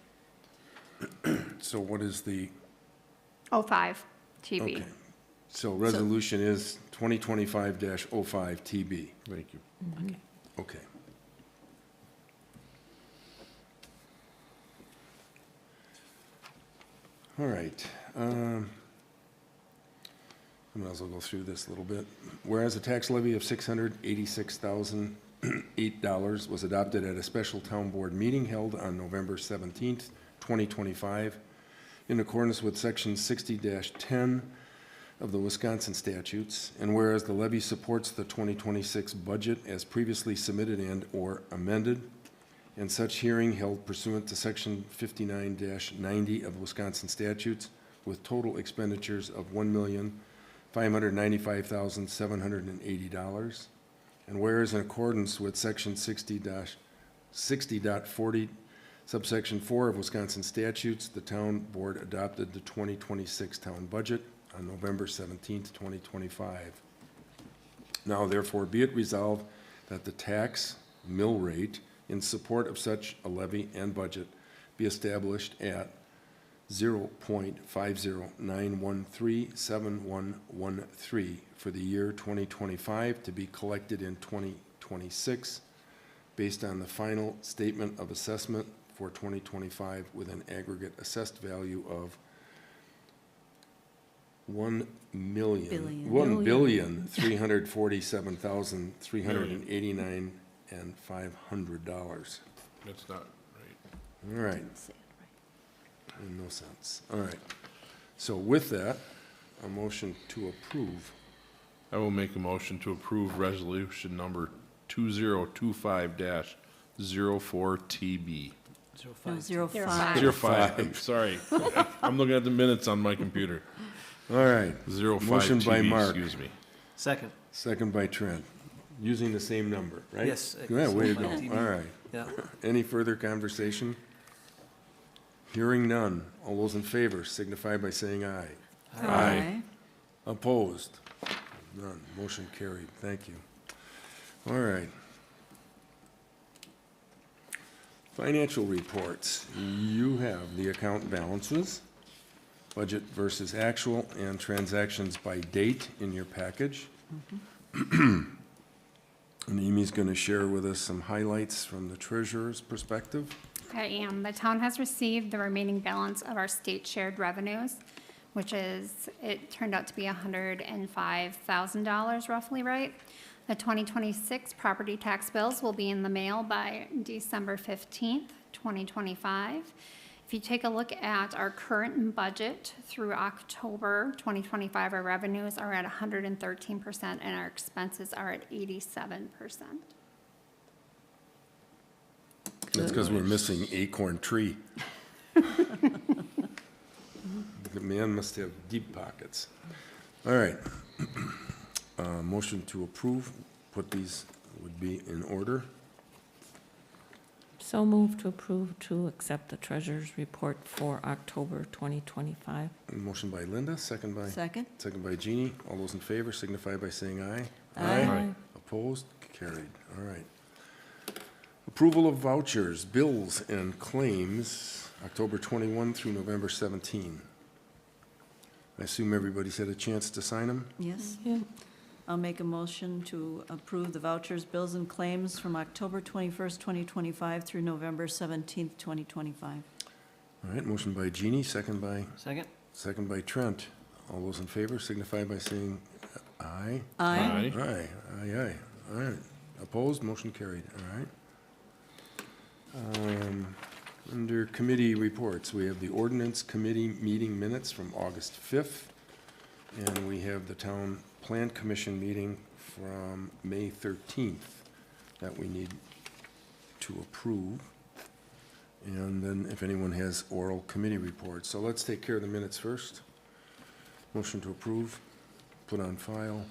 So what is the, 05 TB. okay. So resolution is 2025-05 TB. Thank you. Okay. Okay. All right. I might as well go through this a little bit. Whereas a tax levy of $686,008 was adopted at a special town board meeting held on November 17th, 2025, in accordance with Section 60-10 of the Wisconsin statutes, and whereas the levy supports the 2026 budget as previously submitted and/or amended, and such hearing held pursuant to Section 59-90 of the Wisconsin statutes with total expenditures of $1,595,780. And whereas in accordance with Section 60.40, subsection 4 of Wisconsin statutes, the town board adopted the 2026 town budget on November 17th, 2025. Now therefore be it resolved that the tax mill rate in support of such a levy and budget be established at 0.509137113 for the year 2025 to be collected in 2026 based on the final statement of assessment for 2025 with an aggregate assessed value of $1,347,389.500. That's not right. All right. In no sense. All right. So with that, a motion to approve. I will make a motion to approve resolution number 2025-04TB. 05. 05. 05, sorry. I'm looking at the minutes on my computer. All right. 05 Motion by TB, Mark. excuse me. Second. Second by Trent. Using the same number, right? Yes. Yeah, way to So go. 05 TB. All right. Yeah. Any further conversation? Hearing none. All those in favor signify by saying aye. Aye. Opposed? None. Motion carried. Thank you. All right. Financial reports. You have the account balances, budget versus actual, and transactions by date in your package. And Amy's going to share with us some highlights from the treasurer's perspective. I am. The town has received the remaining balance of our state shared revenues, which is, it turned out to be $105,000 roughly, right? The 2026 property tax bills will be in the mail by December 15th, 2025. If you take a look at our current budget through October 2025, our revenues are at 113% and our expenses are at 87%. That's because we're missing Acorn Tree. The man must have deep pockets. All right. Motion to approve, put these would be in order. So move to approve to accept the treasurer's report for October 2025. Motion by Linda, second by Second? Jeannie. All those in favor signify by saying aye. Aye. Opposed? Carried. All right. Approval of vouchers, bills, and claims, October 21 through November 17. I assume everybody's had a chance to sign them? Yes. Yeah. I'll make a motion to approve the vouchers, bills, and claims from October 21st, 2025 through November 17th, 2025. All right, motion by Jeannie, second by Second. Trent. All those in favor signify by saying aye. Aye. Aye, aye, aye. All right. Opposed, motion carried. All right. Under committee reports, we have the ordinance committee meeting minutes from August 5th, and we have the town plan commission meeting from May 13th that we need to approve. And then if anyone has oral committee reports. So let's take care of the minutes first. Motion to approve, put on file.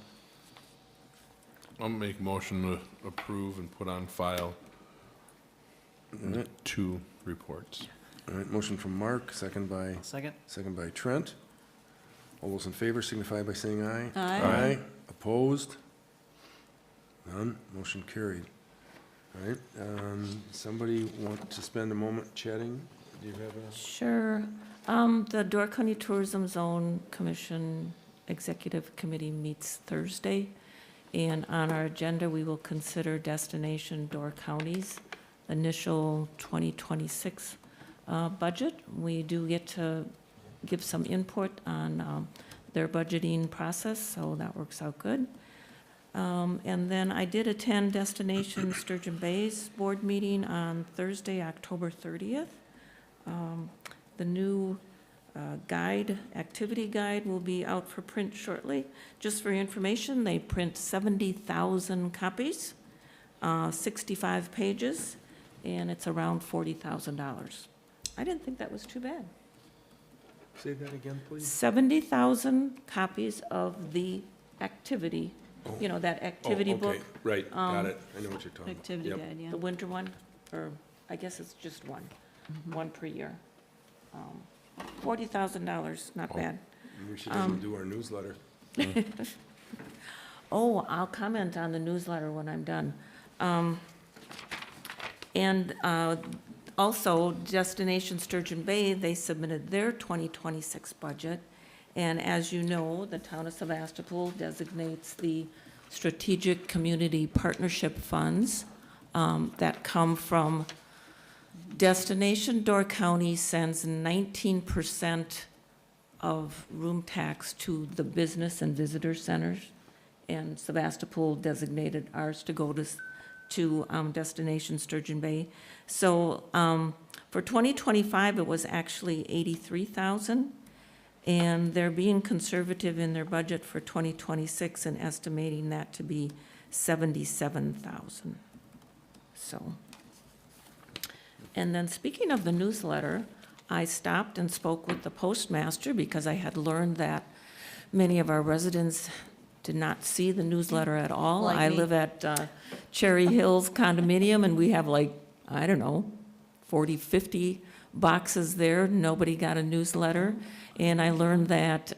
I'll make motion to approve and put on file All right, 2 reports. all right, motion from Mark, second by Second? Trent. All those in favor signify by saying aye. Aye. Opposed? None, motion carried. All right, somebody want to spend a moment chatting? Do you have a? Sure. The Door County Tourism Zone Commission Executive Committee meets Thursday, and on our agenda, we will consider Destination Door County's initial 2026 budget. We do get to give some input on their budgeting process, so that works out good. And then I did attend Destination Sturgeon Bay's board meeting on Thursday, October 30th. The new activity guide will be out for print shortly. Just for your information, they print 70,000 copies, 65 pages, and it's around $40,000. I didn't think that was too bad. Say that again, please. 70,000 copies of the activity, you know, that activity book. Right, got it. I know what you're talking about. Activity Yep. guide, yeah. The winter one, or I guess it's just one per year. $40,000, not bad. We should even do our newsletter. Oh, I'll comment on the newsletter when I'm done. And also, Destination Sturgeon Bay, they submitted their 2026 budget. And as you know, the town of Sevastopol designates the strategic community partnership funds that come from Destination Door County sends 19% of room tax to the business and visitor centers, and Sevastopol designated ours to go to Destination Sturgeon Bay. So for 2025, it was actually 83,000, and they're being conservative in their budget for 2026 and estimating that to be 77,000. So. And then speaking of the newsletter, I stopped and spoke with the postmaster because I had learned that many of our residents did not see the newsletter at all. Like I me. live at Cherry Hills condominium, and we have like, I don't know, 40, 50 boxes there. Nobody got a newsletter. And I learned that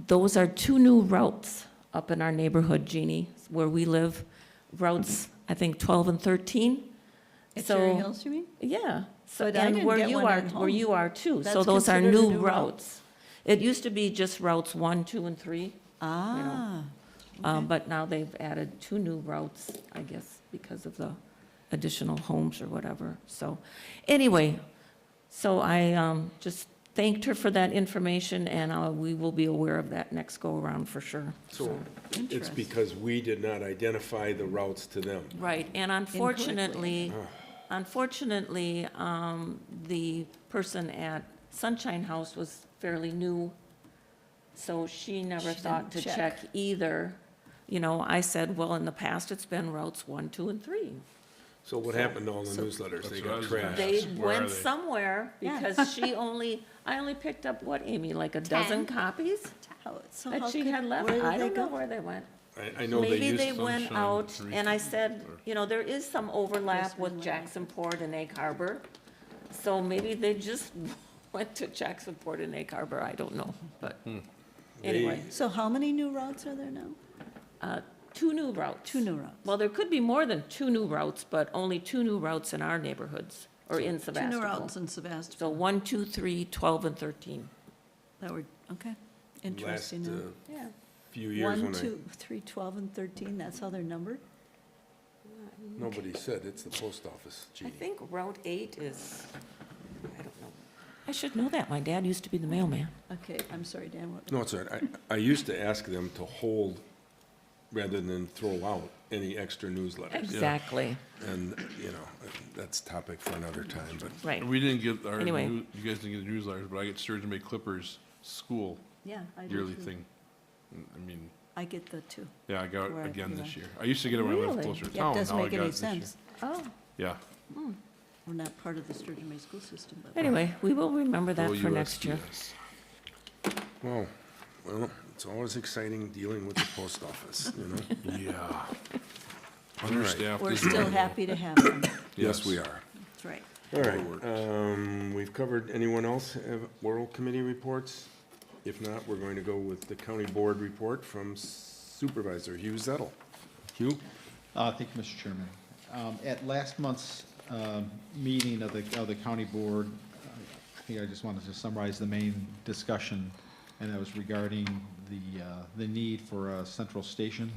those are 2 new routes up in our neighborhood, Jeannie, where we live. Routes, I think, 12 and 13. At So- Cherry Hills, you mean? Yeah. So, But I and didn't where get you one are, at where home. you are too. So That's those are considered a new new route. routes. It used to be just routes 1, 2, and 3, Ah, but now they've added 2 new routes, I guess, because of the additional homes or whatever. So, anyway, so I just thanked her for that information, and we will be aware of that next go-around for sure. So it's Interesting. because we did not identify the routes to them. Right, and unfortunately, the person at Sunshine House was fairly new, so she never She thought to didn't check either. You know, I said, well, in the past, it's been routes 1, 2, and 3. So what happened to all the newsletters? They That's what I got was gonna trashed. ask. They Where are went they? somewhere, Yeah. because I only picked up, what, Amy, like a dozen copies so that how she could- had left? where did I they don't know go? where they went. I know they Maybe used, they went Sunshine out, Three and I said, or- you know, there is some overlap Yes, with we Jacksonport and Egg Harbor. So maybe they just went to Jacksonport and Egg Harbor, I don't know, but anyway, So how many new routes are there now? 2 new routes. 2 new routes. Well, there could be more than 2 new routes, but only 2 new routes in our neighborhoods, or in 2 Sevastopol. new routes in Sevastopol. So 1, 2, 3, 12, and 13. That were, okay, last interesting. Yeah. few years 1, when 2, 3, 12, and 13, that's how they're numbered? nobody said, it's the post office, I Jeannie. think Route 8 is, I don't know. I should know that, my dad used to be the mailman. Okay, I'm sorry, Dan, what? No, it's all right. I used to ask them to hold rather than throw out any extra newsletters. Exactly, And, you know, that's topic for another time, but right. We didn't get our, Anyway. you guys didn't get the newsletters, but I get Sturgeon Bay Clippers school Yeah, I do yearly too. thing. I mean, I get the two. Yeah, I got Where it I again this belong. year. I used to get it when I lived Really? closer to Yeah, town. it doesn't Now I make got any it this year. sense. Oh, Yeah. We're not part of the Sturgeon Bay school system, but. anyway, we will remember that for next year. OUSDS. Well, it's always exciting dealing with the post office, you know? Yeah. Understaffed We're is still normal. happy to have them. Yes, we are. That's right. All right, we've covered, anyone else have oral committee reports? If not, we're going to go with the county board report from Supervisor Hugh Zettel. Hugh? Thank you, Mr. Chairman. At last month's meeting of the county board, I think I just wanted to summarize the main discussion, and that was regarding the need for a central station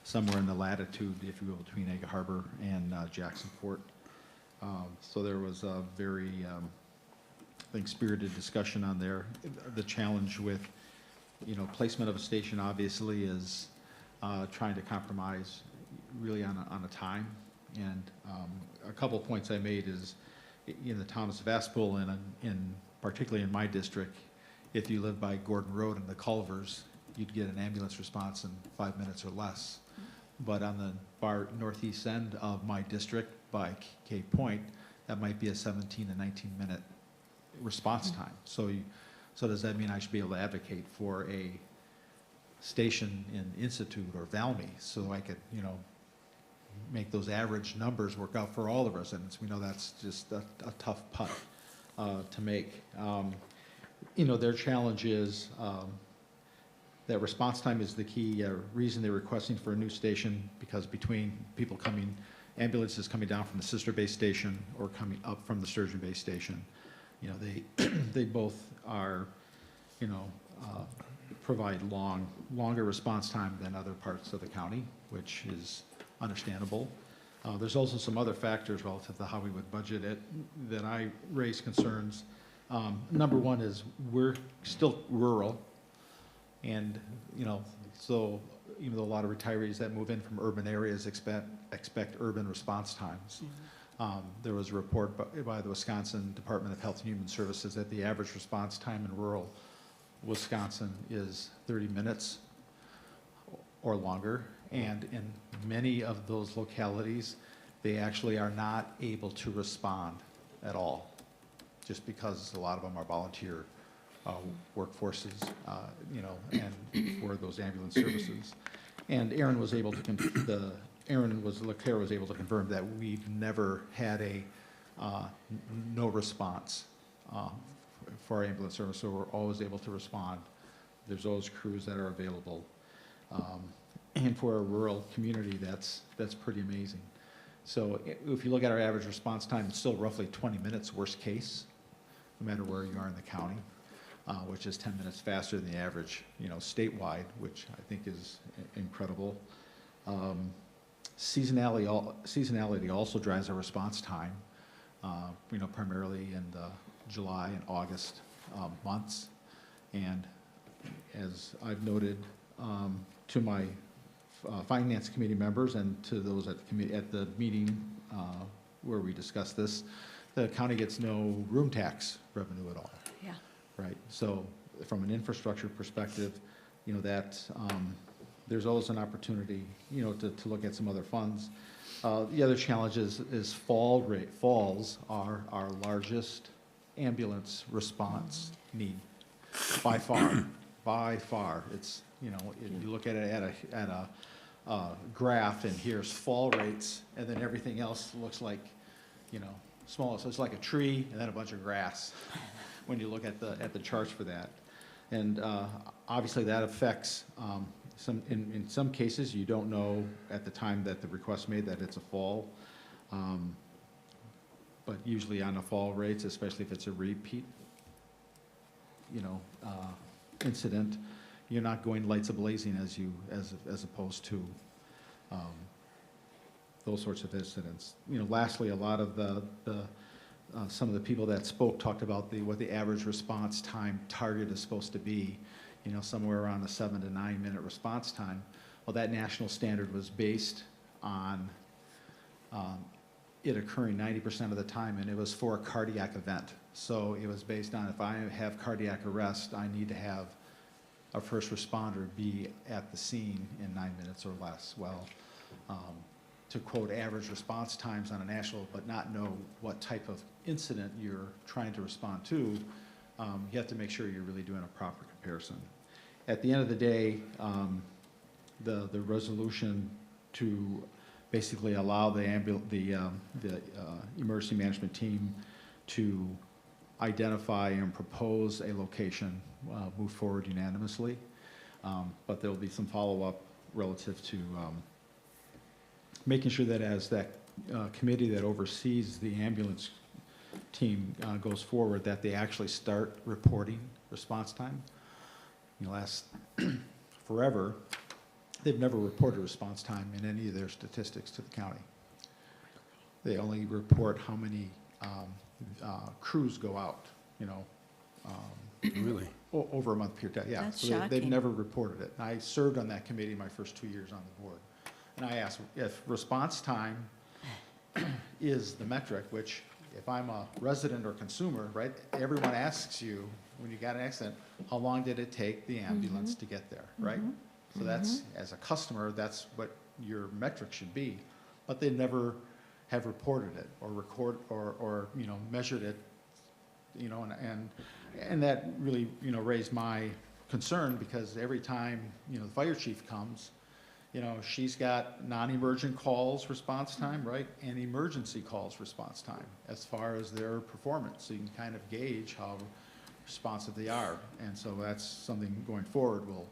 somewhere in the latitude, if you will, between Egg Harbor and Jacksonport. So there was a very, I think, spirited discussion on there. The challenge with, placement of a station obviously is trying to compromise really on a time. And a couple points I made is in the town of Sevastopol and particularly in my district, if you live by Gordon Road and the Culvers, you'd get an ambulance response in 5 minutes or less. But on the far northeast end of my district by Cape Point, that might be a 17 to 19-minute response time. So does that mean I should be able to advocate for a station in Institute or Valmy so I could, make those average numbers work out for all the residents? We know that's just a tough putt to make. Their challenge is that response time is the key reason they're requesting for a new station, because between people ambulances coming down from the sister base station or coming up from the Sturgeon Bay station, they both are, provide longer response time than other parts of the county, which is understandable. There's also some other factors relative to how we would budget it that I raise concerns. Number one is we're still rural, and so even though a lot of retirees that move in from urban areas expect urban response times. There was a report by the Wisconsin Department of Health and Human Services that the average response time in rural Wisconsin is 30 minutes or longer. And in many of those localities, they actually are not able to respond at all, just because a lot of them are volunteer workforces, and for those ambulance services. And Aaron was able to LeClaire was able to confirm that we've never had a no response for our ambulance service, so we're always able to respond. There's always crews that are available. And for a rural community, that's pretty amazing. So if you look at our average response time, it's still roughly 20 minutes, worst case, no matter where you are in the county, which is 10 minutes faster than the average, statewide, which I think is incredible. Seasonality also drives our response time, primarily in the July and August months. And as I've noted to my finance committee members and to those at the meeting where we discussed this, the county gets no room tax revenue at all. Yeah. Right. So from an infrastructure perspective, that there's always an opportunity, to look at some other funds. The other challenge is falls are our largest ambulance response need by far. By far, it's you look at it at a graph, and here's fall rates, and then everything else looks like small. So it's like a tree and then a bunch of grass when you look at the charts for that. And obviously that affects in some cases you don't know at the time that the request made that it's a fall. But usually on the fall rates, especially if it's a repeat, incident, you're not going lights a-blazing as opposed to those sorts of incidents. Lastly, a lot of some of the people that spoke talked about what the average response time target is supposed to be, somewhere around a 7 to 9 minute response time. Well, that national standard was based on it occurring 90% of the time, and it was for a cardiac event. So it was based on if I have cardiac arrest, I need to have a first responder be at the scene in 9 minutes or less. Well, to quote average response times on a national, but not know what type of incident you're trying to respond to, you have to make sure you're really doing a proper comparison. At the end of the day, the resolution to basically allow the emergency management team to identify and propose a location move forward unanimously. But there will be some follow-up relative to making sure that as that committee that oversees the ambulance team goes forward, that they actually start reporting response time. Last forever, they've never reported response time in any of their statistics to the county. They only report how many crews go out, Really? over a month period. Yeah, That's so they've shocking. never reported it. I served on that committee my first 2 years on the board. And I asked if response time is the metric, which if I'm a resident or consumer, right, everyone asks you, when you got an accident, how long did it take the ambulance to get there, right? So that's, as a customer, that's what your metric should be. But they never have reported it or measured it, and that really, raised my concern, because every time, the fire chief comes, she's got non-emergent calls response time, right, and emergency calls response time as far as their performance. So you can kind of gauge how responsive they are. And so that's something going forward will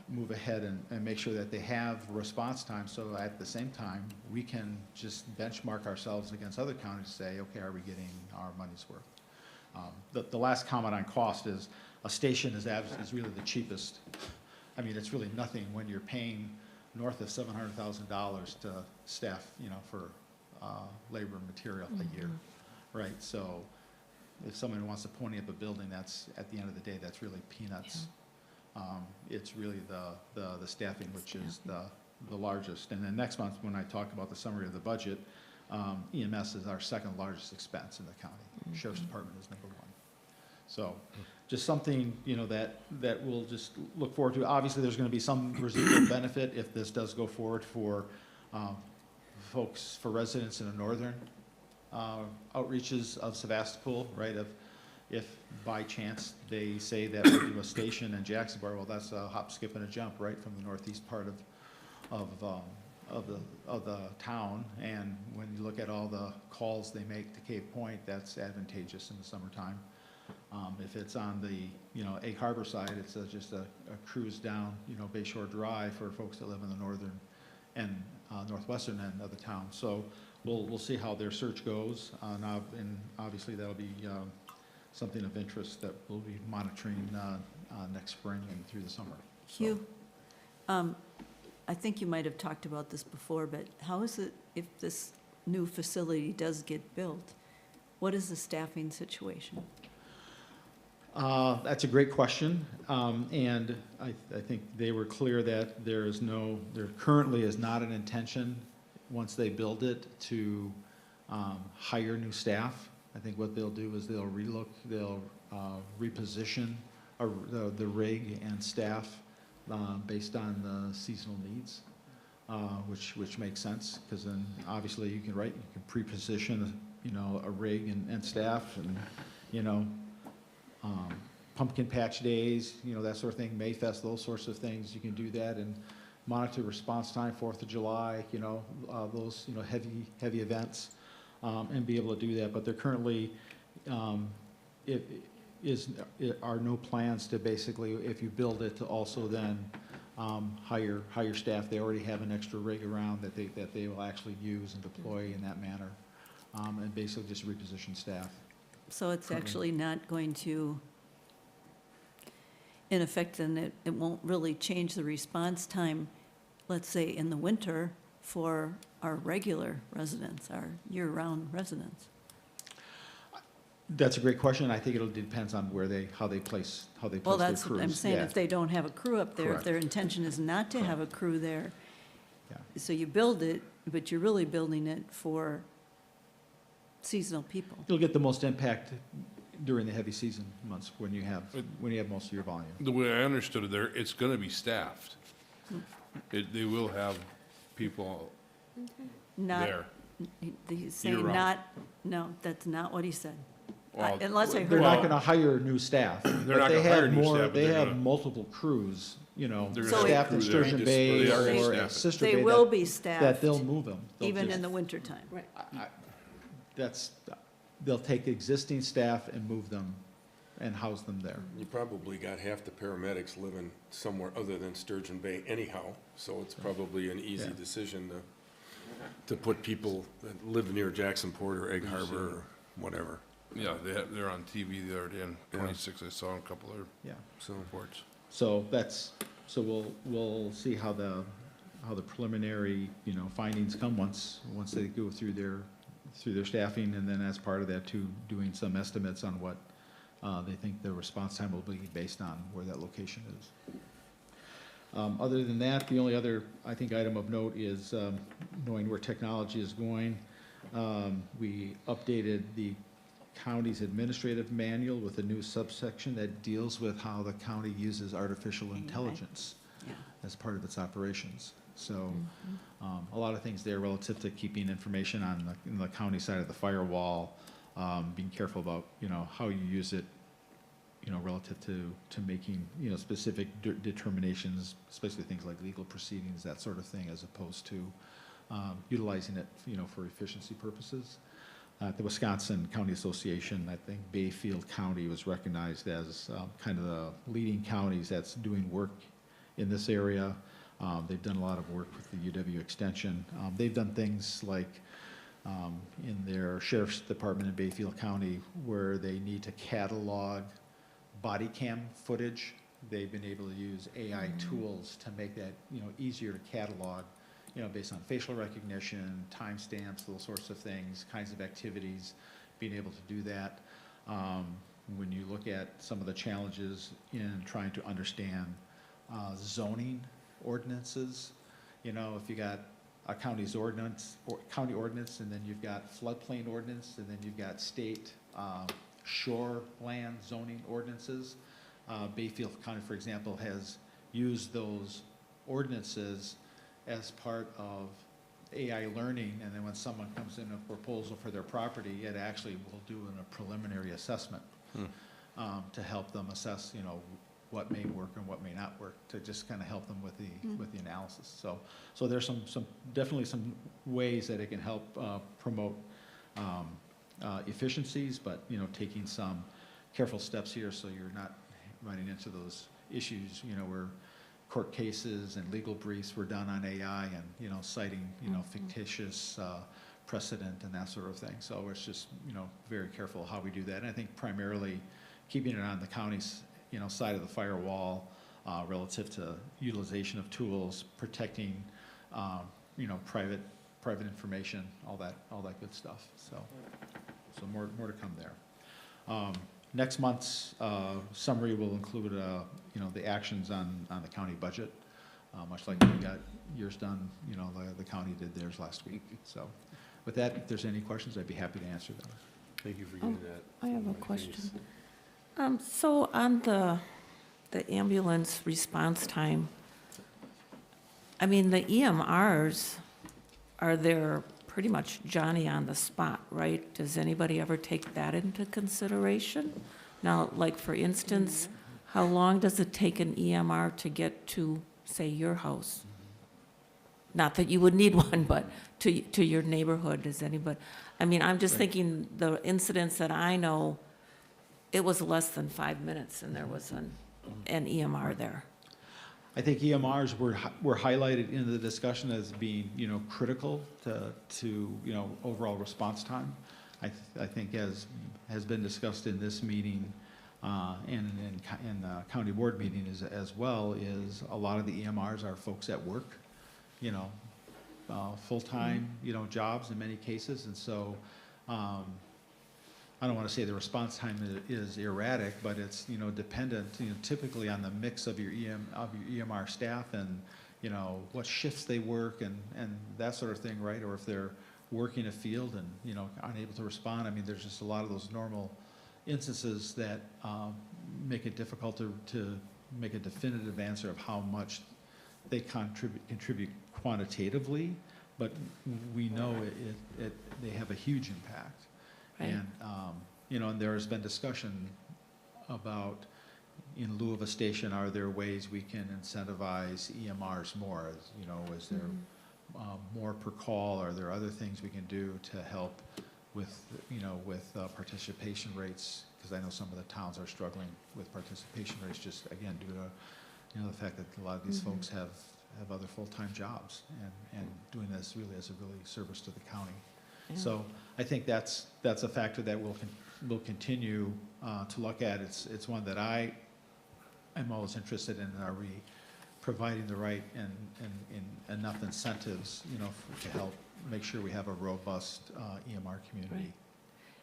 move ahead and make sure that they have response time. So at the same time, we can just benchmark ourselves against other counties and say, okay, are we getting our money's worth? The last comment on cost is a station is really the cheapest. I mean, it's really nothing when you're paying north of $700,000 to staff, for labor and material a year, right? So if someone wants to pony up a building, that's, at the end of the day, that's really peanuts. It's really the staffing, which is the largest. And then next month, when I talk about the summary of the budget, EMS is our second largest expense in the county. Sheriff's Department is number 1. So just something, that we'll just look forward to. Obviously, there's going to be some residual benefit if this does go forward for for residents in the northern outreaches of Sevastopol, right? If by chance they say that we do a station in Jacksonville, well, that's a hop, skip, and a jump, right, from the northeast part of the town. And when you look at all the calls they make to Cave Point, that's advantageous in the summertime. If it's on the, Egg Harbor side, it's just a cruise down, Bayshore Drive for folks that live in the northern and northwestern end of the town. So we'll see how their search goes. And obviously that'll be something of interest that we'll be monitoring next spring and through the summer. Hugh, I think you might have talked about this before, but how is it if this new facility does get built? What is the staffing situation? That's a great question, and I think they were clear that there currently is not an intention, once they build it, to hire new staff. I think what they'll do is they'll reposition the rig and staff based on the seasonal needs, which makes sense, because then obviously you can pre-position a rig and staff, and pumpkin patch days, that sort of thing, Mayfest, those sorts of things. You can do that and monitor response time, 4th of July, those heavy events, and be able to do that. But there currently are no plans to basically, if you build it, to also then hire staff. They already have an extra rig around that they will actually use and deploy in that manner, and basically just reposition staff. So it's actually not going to, in effect, then it won't really change the response time, let's say, in the winter for our regular residents, our year-round residents? That's a great question. I think it depends on how they place Well, their crews. that's what I'm saying. Yeah. If they don't have a crew up there, if Correct. their intention is not to have a crew there, Yeah. so you build it, but you're really building it for seasonal people. You'll get the most impact during the heavy season months when you have most of your volume. The way I understood it there, it's gonna be staffed. They will have people Not, there. he's saying Year-round. not, no, that's not what he said. Well, Unless I They're heard. not gonna hire new staff. They're but not they gonna hire have new more- staff, but They they're have gonna- multiple crews, you know, They're gonna staffed have in crew there. Sturgeon They Bay are gonna or staff at it. Sister Bay. They will that- be That staffed, they'll move them. They'll even just- in the wintertime. Right. That's, they'll take existing staff and move them and house them there. You probably got half the paramedics living somewhere other than Sturgeon Bay anyhow, so it's probably an easy Yeah. decision to put people that live near Jacksonport or Egg Harbor or whatever, Yeah, they're on TV the other day, in Yeah. 26, I saw a couple of Yeah. so. reports. So we'll see how the preliminary, you know, findings come once they go through their staffing, and then as part of that too, doing some estimates on what they think the response time will be based on where that location is. Other than that, the only other, I think, item of note is knowing where technology is going. We updated the county's administrative manual with a new subsection that deals with how the county uses artificial intelligence Yeah. as part of its operations. So, a lot of things there relative to keeping information on the county side of the firewall, being careful about, you know, how you use it, you know, relative to making, you know, specific determinations, especially things like legal proceedings, that sort of thing, as opposed to utilizing it, you know, for efficiency purposes. The Wisconsin County Association, I think Bayfield County was recognized as kind of the leading counties that's doing work in this area. They've done a lot of work with the UW Extension. They've done things like in their sheriff's department in Bayfield County where they need to catalog body cam footage. They've been able to use AI tools to make that, you know, easier to catalog, you know, based on facial recognition, timestamps, those sorts of things, kinds of activities, being able to do that. When you look at some of the challenges in trying to understand zoning ordinances, you know, if you got a county's ordinance, or county ordinance, and then you've got floodplain ordinance, and then you've got state shoreland zoning ordinances. Bayfield County, for example, has used those ordinances as part of AI learning, and then when someone comes in a proposal for their property, it actually will do a preliminary assessment to help them assess, you know, what may work and what may not work, to just kind of help them with the analysis. So there's definitely some ways that it can help promote efficiencies, but, you know, taking some careful steps here so you're not running into those issues, you know, where court cases and legal briefs were done on AI and, you know, citing, you know, fictitious precedent and that sort of thing. So it's just, you know, very careful how we do that. And I think primarily keeping it on the county's, you know, side of the firewall relative to utilization of tools, protecting, you know, private information, all that good stuff. So more to come there. Next month's summary will include, you know, the actions on the county budget, much like we got yours done, you know, the county did theirs last week. So with that, if there's any questions, I'd be happy to answer them. Thank you for getting that. I have on a my question. face. So on the ambulance response time, I mean, the EMRs are there pretty much Johnny on the spot, right? Does anybody ever take that into consideration? Now, like, for instance, how long does it take an EMR to get to, say, your house? Not that you would need one, but to your neighborhood, does anybody? I mean, I'm just thinking, the incidents that I know, it was less than 5 minutes and there was an EMR there. I think EMRs were highlighted in the discussion as being, you know, critical to you know, overall response time. I think as has been discussed in this meeting and in the county board meeting as well, is a lot of the EMRs are folks at work, you know, full-time, you know, jobs in many cases. And so I don't want to say the response time is erratic, but it's, you know, dependent, you know, typically on the mix of your EMR staff and, you know, what shifts they work and that sort of thing, right? Or if they're working a field and, you know, unable to respond. I mean, there's just a lot of those normal, instances that make it difficult to make a definitive answer of how much they contribute quantitatively, but we know they have a huge impact. Right. And, and there has been discussion about, in lieu of a station, are there ways we can incentivize EMRs more? Is there more per call? Are there other things we can do to help with participation rates? Because I know some of the towns are struggling with participation rates, just again due to the fact that a lot of these folks have other full-time jobs and doing this really as a service to the county. Yeah. So I think that's a factor that we'll continue to look at. It's one that I am always interested in. Are we providing the right and enough incentives, to help make sure we have a robust EMR community? Right.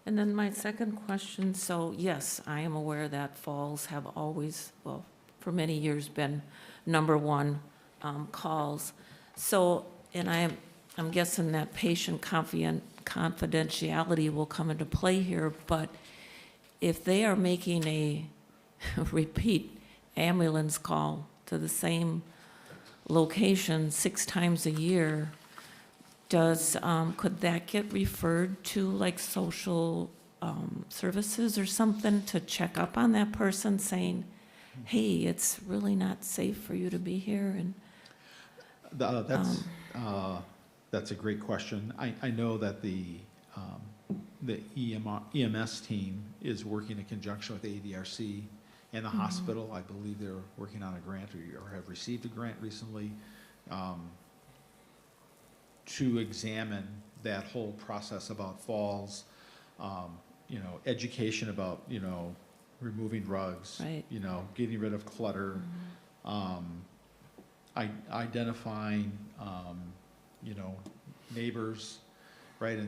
And then my second question, so yes, I am aware that falls have always, well, for many years been number one calls. So, and I'm guessing that patient confidentiality will come into play here, but if they are making a repeat ambulance call to the same location 6 times a year, could that get referred to like social services or something to check up on that person, saying, hey, it's really not safe for you to be here? And that's a great question. I know that the EMS team is working in conjunction with the ADRC and the hospital. I believe they're working on a grant or have received a grant recently to examine that whole process about falls, education about, removing rugs, Right. Getting rid of clutter, identifying, neighbors, right?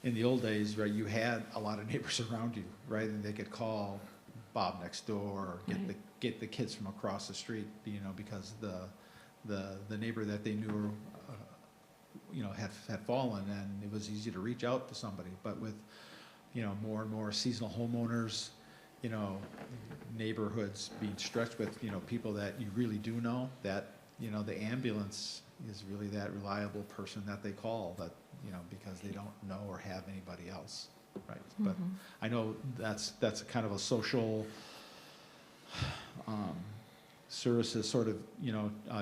In the old days, right, you had a lot of neighbors around you, right? And they could call Bob next door or get the kids from across the street, because the neighbor that they knew, had fallen, and it was easy to reach out to somebody. But with, more and more seasonal homeowners, neighborhoods being stretched with, people that you really do know, that, the ambulance is really that reliable person that they call, that, because they don't know or have anybody else, right? But I know that's kind of a social services sort of,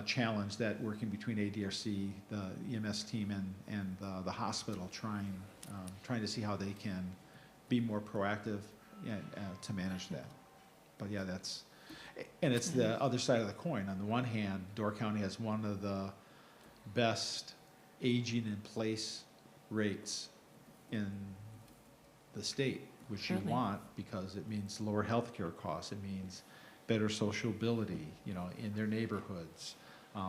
challenge that working between ADRC, the EMS team, and the hospital trying to see how they can be more proactive to manage that. But yeah, it's the other side of the coin. On the one hand, Door County has one of the best aging in place rates in the state, which you Certainly. want, because it means lower healthcare costs. It means better sociability, in their neighborhoods,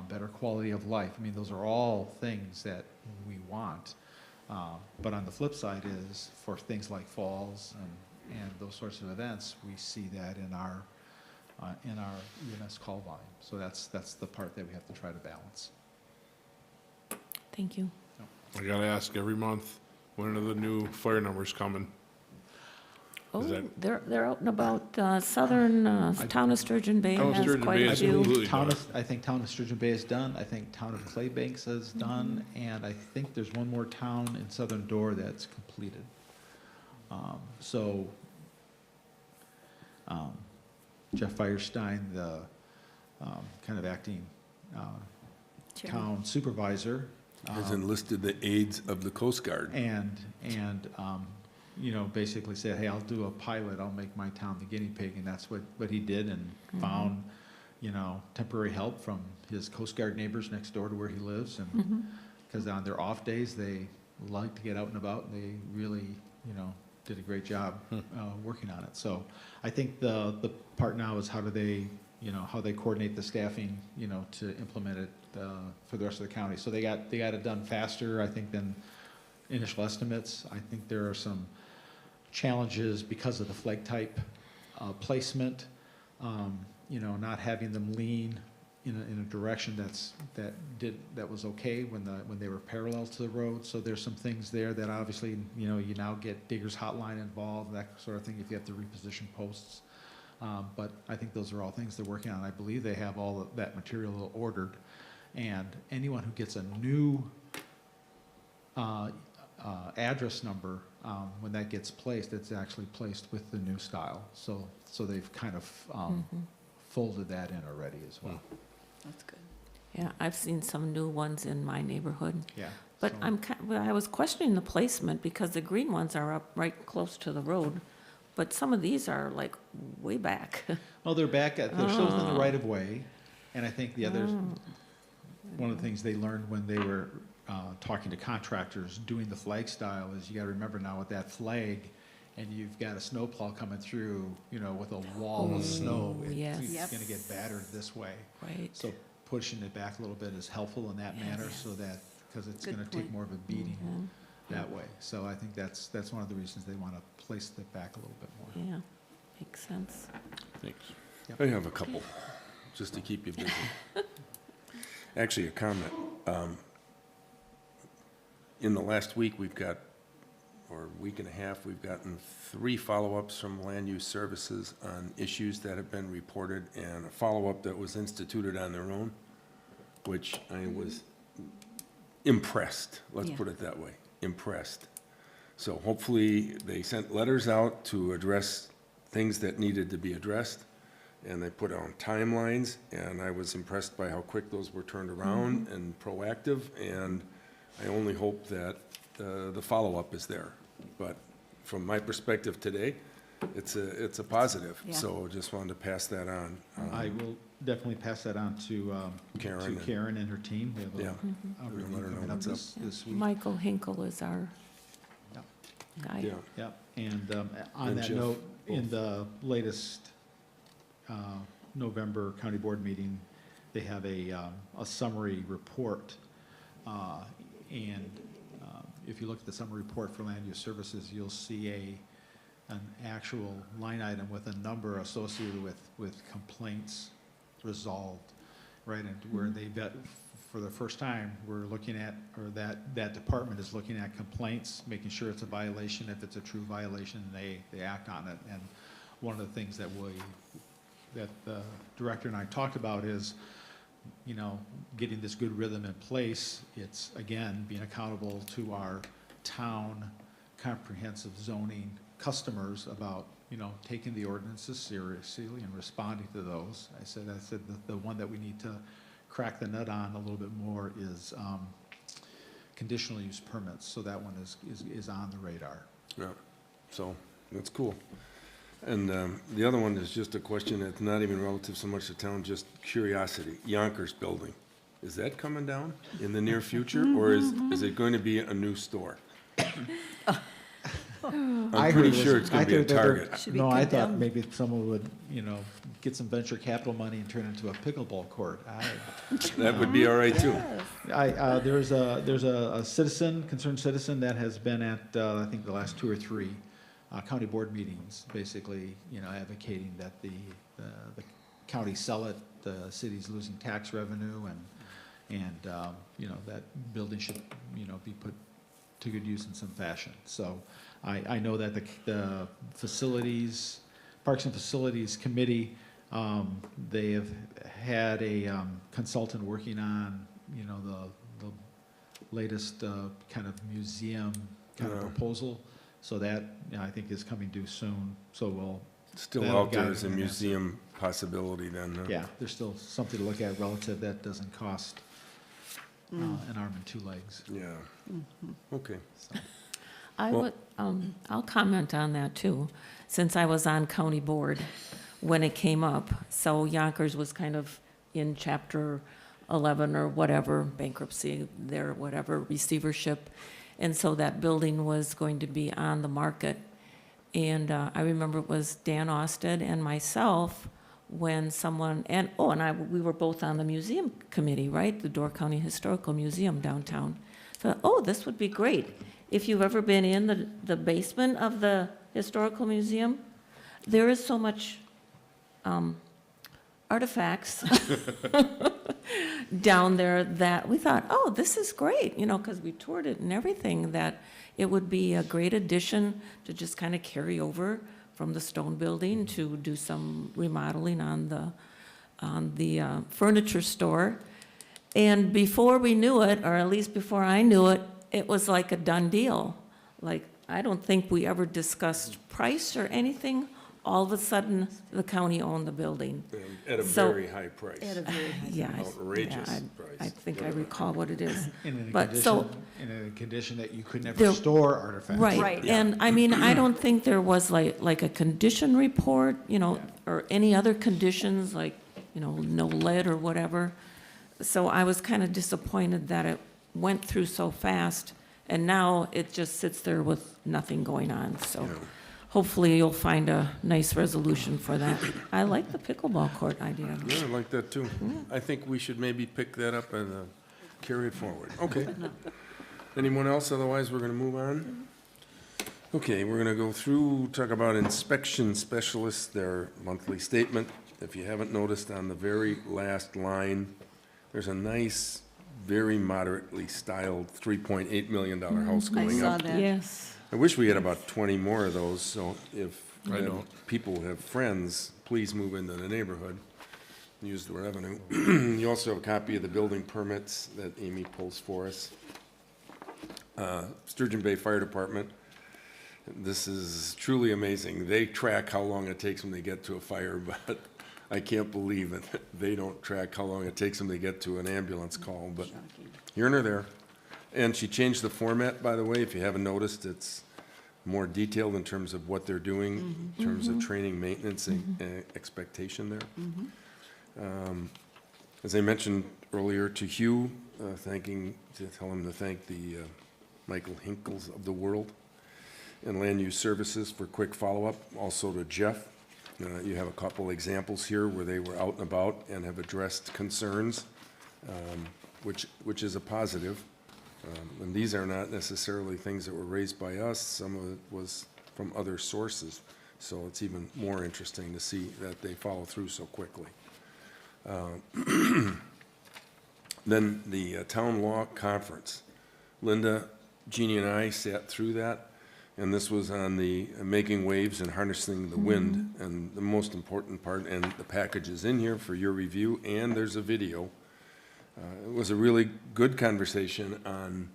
better quality of life. I mean, those are all things that we want. But on the flip side is, for things like falls and those sorts of events, we see that in our EMS call volume. So that's the part that we have to try to balance. thank you. I gotta ask every month, when are the new fire numbers coming? Oh, that- they're out and about. Southern Town of Sturgeon Bay Town of has Sturgeon quite Bay a is few. completely Town done. of, I think Town of Sturgeon Bay is done. I think Town of Claybanks is done, and I think there's one more town in Southern Door that's completed. Jeff Firestein, the kind of acting town supervisor, Has enlisted the aides of the Coast Guard. and basically said, hey, I'll do a pilot, I'll make my town the guinea pig, and that's what he did, and found, temporary help from his Coast Guard neighbors next door to where he lives, and, because on their off days, they like to get out and about, and they really, did a great job, working on it. So I think the part now is how do they, how they coordinate the staffing, to implement it, for the rest of the county. So they got it done faster, I think, than initial estimates. I think there are some challenges because of the flag type placement, not having them lean in a direction that was okay when they were parallel to the road. So there's some things there that obviously, you know, you now get Diggers Hotline involved, that sort of thing, if you have to reposition posts. But I think those are all things they're working on. I believe they have all of that material ordered. And anyone who gets a new address number, when that gets placed, it's actually placed with the new style. So they've kind of folded that in already as well. That's good. Yeah, I've seen some new ones in my neighborhood. Yeah. But so- well, I was questioning the placement because the green ones are up right close to the road, but some of these are like way back. Well, they're they're still within the right of way, and I think the other, one of the things they learned when they were talking to contractors doing the flag style is you gotta remember now with that flag, and you've got a snowplow coming through, you know, with a wall of snow, yes. it's Yep. gonna get battered this way. Right. So pushing it back a little bit is helpful in that manner, so that, because it's Good gonna take point. more of a beating Mhm. that way. So I think that's one of the reasons they wanna place it back a little bit more. Yeah, makes sense. Thanks. I have a couple, just to keep you busy. Actually, a comment. In the last week, or week and a half, we've gotten 3 follow-ups from Land Use Services on issues that have been reported, and a follow-up that was instituted on their own, which I was impressed, let's Yeah. put it that way, impressed. So hopefully, they sent letters out to address things that needed to be addressed, and they put on timelines, and I was impressed by how quick those were turned around and proactive, and I only hope that the follow-up is there. But from my perspective today, it's a positive. Yeah. So just wanted to pass that on. I will definitely pass that on to Karen. Karen and her team. We have Yeah. a We're gonna review let her know coming up what's up. this week. Michael Hinkle is our Yeah. guy. Yeah, Yep, and on And that Jeff, note, in both. the latest November county board meeting, they have a summary report. And if you look at the summary report for land use services, you'll see an actual line item with a number associated with complaints resolved, right? And where they bet, for the first time, we're looking at, or that department is looking at complaints, making sure it's a violation. If it's a true violation, they act on it. And one of the things that the director and I talked about is, you know, getting this good rhythm in place. It's, again, being accountable to our town comprehensive zoning customers about, you know, taking the ordinances seriously and responding to those. I said the one that we need to crack the nut on a little bit more is conditional use permits. So that one is on the radar. yeah. So that's cool. And the other one is just a question that's not even relative so much to town, just curiosity. Yonkers Building, is that coming down in the near future, or is it going to be a new store? I'm pretty sure it's going to be a Target. Should be No, I thought condemned. maybe someone would, you know, get some venture capital money and turn it into a pickleball court. That would be all right, too. There's a citizen, concerned citizen that has been at, I think, the last 2 or 3 county board meetings, basically, you know, advocating that the county sell it, the city's losing tax revenue, and you know, that building should, you know, be put to good use in some fashion. So I know that the facilities, Parks and Facilities Committee, they have had a consultant working on, you know, the latest kind of museum kind of Yeah. proposal. So that, you know, I think is coming due soon, so we'll, Still That'll out there guide as a us in that. museum possibility then, huh? yeah, there's still something to look at relative that doesn't cost an arm and 2 legs. Yeah. Okay. I Well- would, I'll comment on that too, since I was on county board when it came up. So Yonkers was kind of in chapter 11 or whatever, bankruptcy there, whatever, receivership. And so that building was going to be on the market. And I remember it was Dan Austed and myself when someone, we were both on the museum committee, right? The Door County Historical Museum downtown. So, this would be great. If you've ever been in the basement of the historical museum, there is so much artifacts down there that we thought, oh, this is great, because we toured it and everything, that it would be a great addition to just kind of carry over from the stone building to do some remodeling on the furniture store. And before we knew it, or at least before I knew it, it was like a done deal. Like, I don't think we ever discussed price or anything. All of a sudden, the county owned the building. At a So- very high price. Yeah. Outrageous I price. think I recall what it is. In a But so- condition, in a condition that you could never There- store artifacts. Right, and I mean, I don't think there was like a condition report, or any other conditions, like, no lead or whatever. So I was kind of disappointed that it went through so fast, and now it just sits there with nothing going on, so hopefully you'll find a nice resolution for that. I like the pickleball court idea. Yeah, I like that too. I think we should maybe pick that up and carry it forward. Okay. Anyone else? Otherwise, we're going to move on. Okay, we're going to go through, talk about inspection specialists, their monthly statement. If you haven't noticed, on the very last line, there's a nice, very moderately styled $3.8 million house I going saw up. that. Yes. I wish we had about 20 more of those, so if people have friends, please move into the neighborhood, use the revenue. You also have a copy of the building permits that Amy pulls for us. Sturgeon Bay Fire Department, this is truly amazing. They track how long it takes when they get to a fire, but I can't believe it. They don't track how long it takes them to get to an ambulance call, but here nor there. And she changed the format, by the way, if you haven't noticed, it's more detailed in terms of what they're doing, in terms of training, maintenance, and expectation there. As I mentioned earlier to Hugh, tell him to thank the Michael Hinkles of the world and Land Use Services for quick follow-up. Also to Jeff, you have a couple examples here where they were out and about and have addressed concerns, which is a positive. And these are not necessarily things that were raised by us. Some of it was from other sources. So it's even more interesting to see that they follow through so quickly. Then the Town Law Conference. Linda, Jeannie, and I sat through that, and this was on the making waves and harnessing the wind. And the most important part, and the package is in here for your review, and there's a video. It was a really good conversation on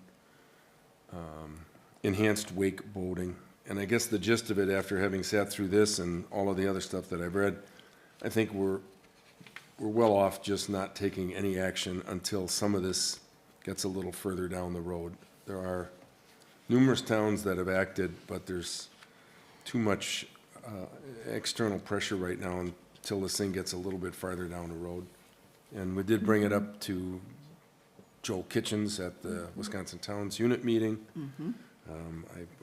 enhanced wake boating. And I guess the gist of it, after having sat through this and all of the other stuff that I've read, I think we're well off just not taking any action until some of this gets a little further down the road. There are numerous towns that have acted, but there's too much external pressure right now until this thing gets a little bit farther down the road. And we did bring it up to Joel Kitchens at the Wisconsin Towns Unit meeting.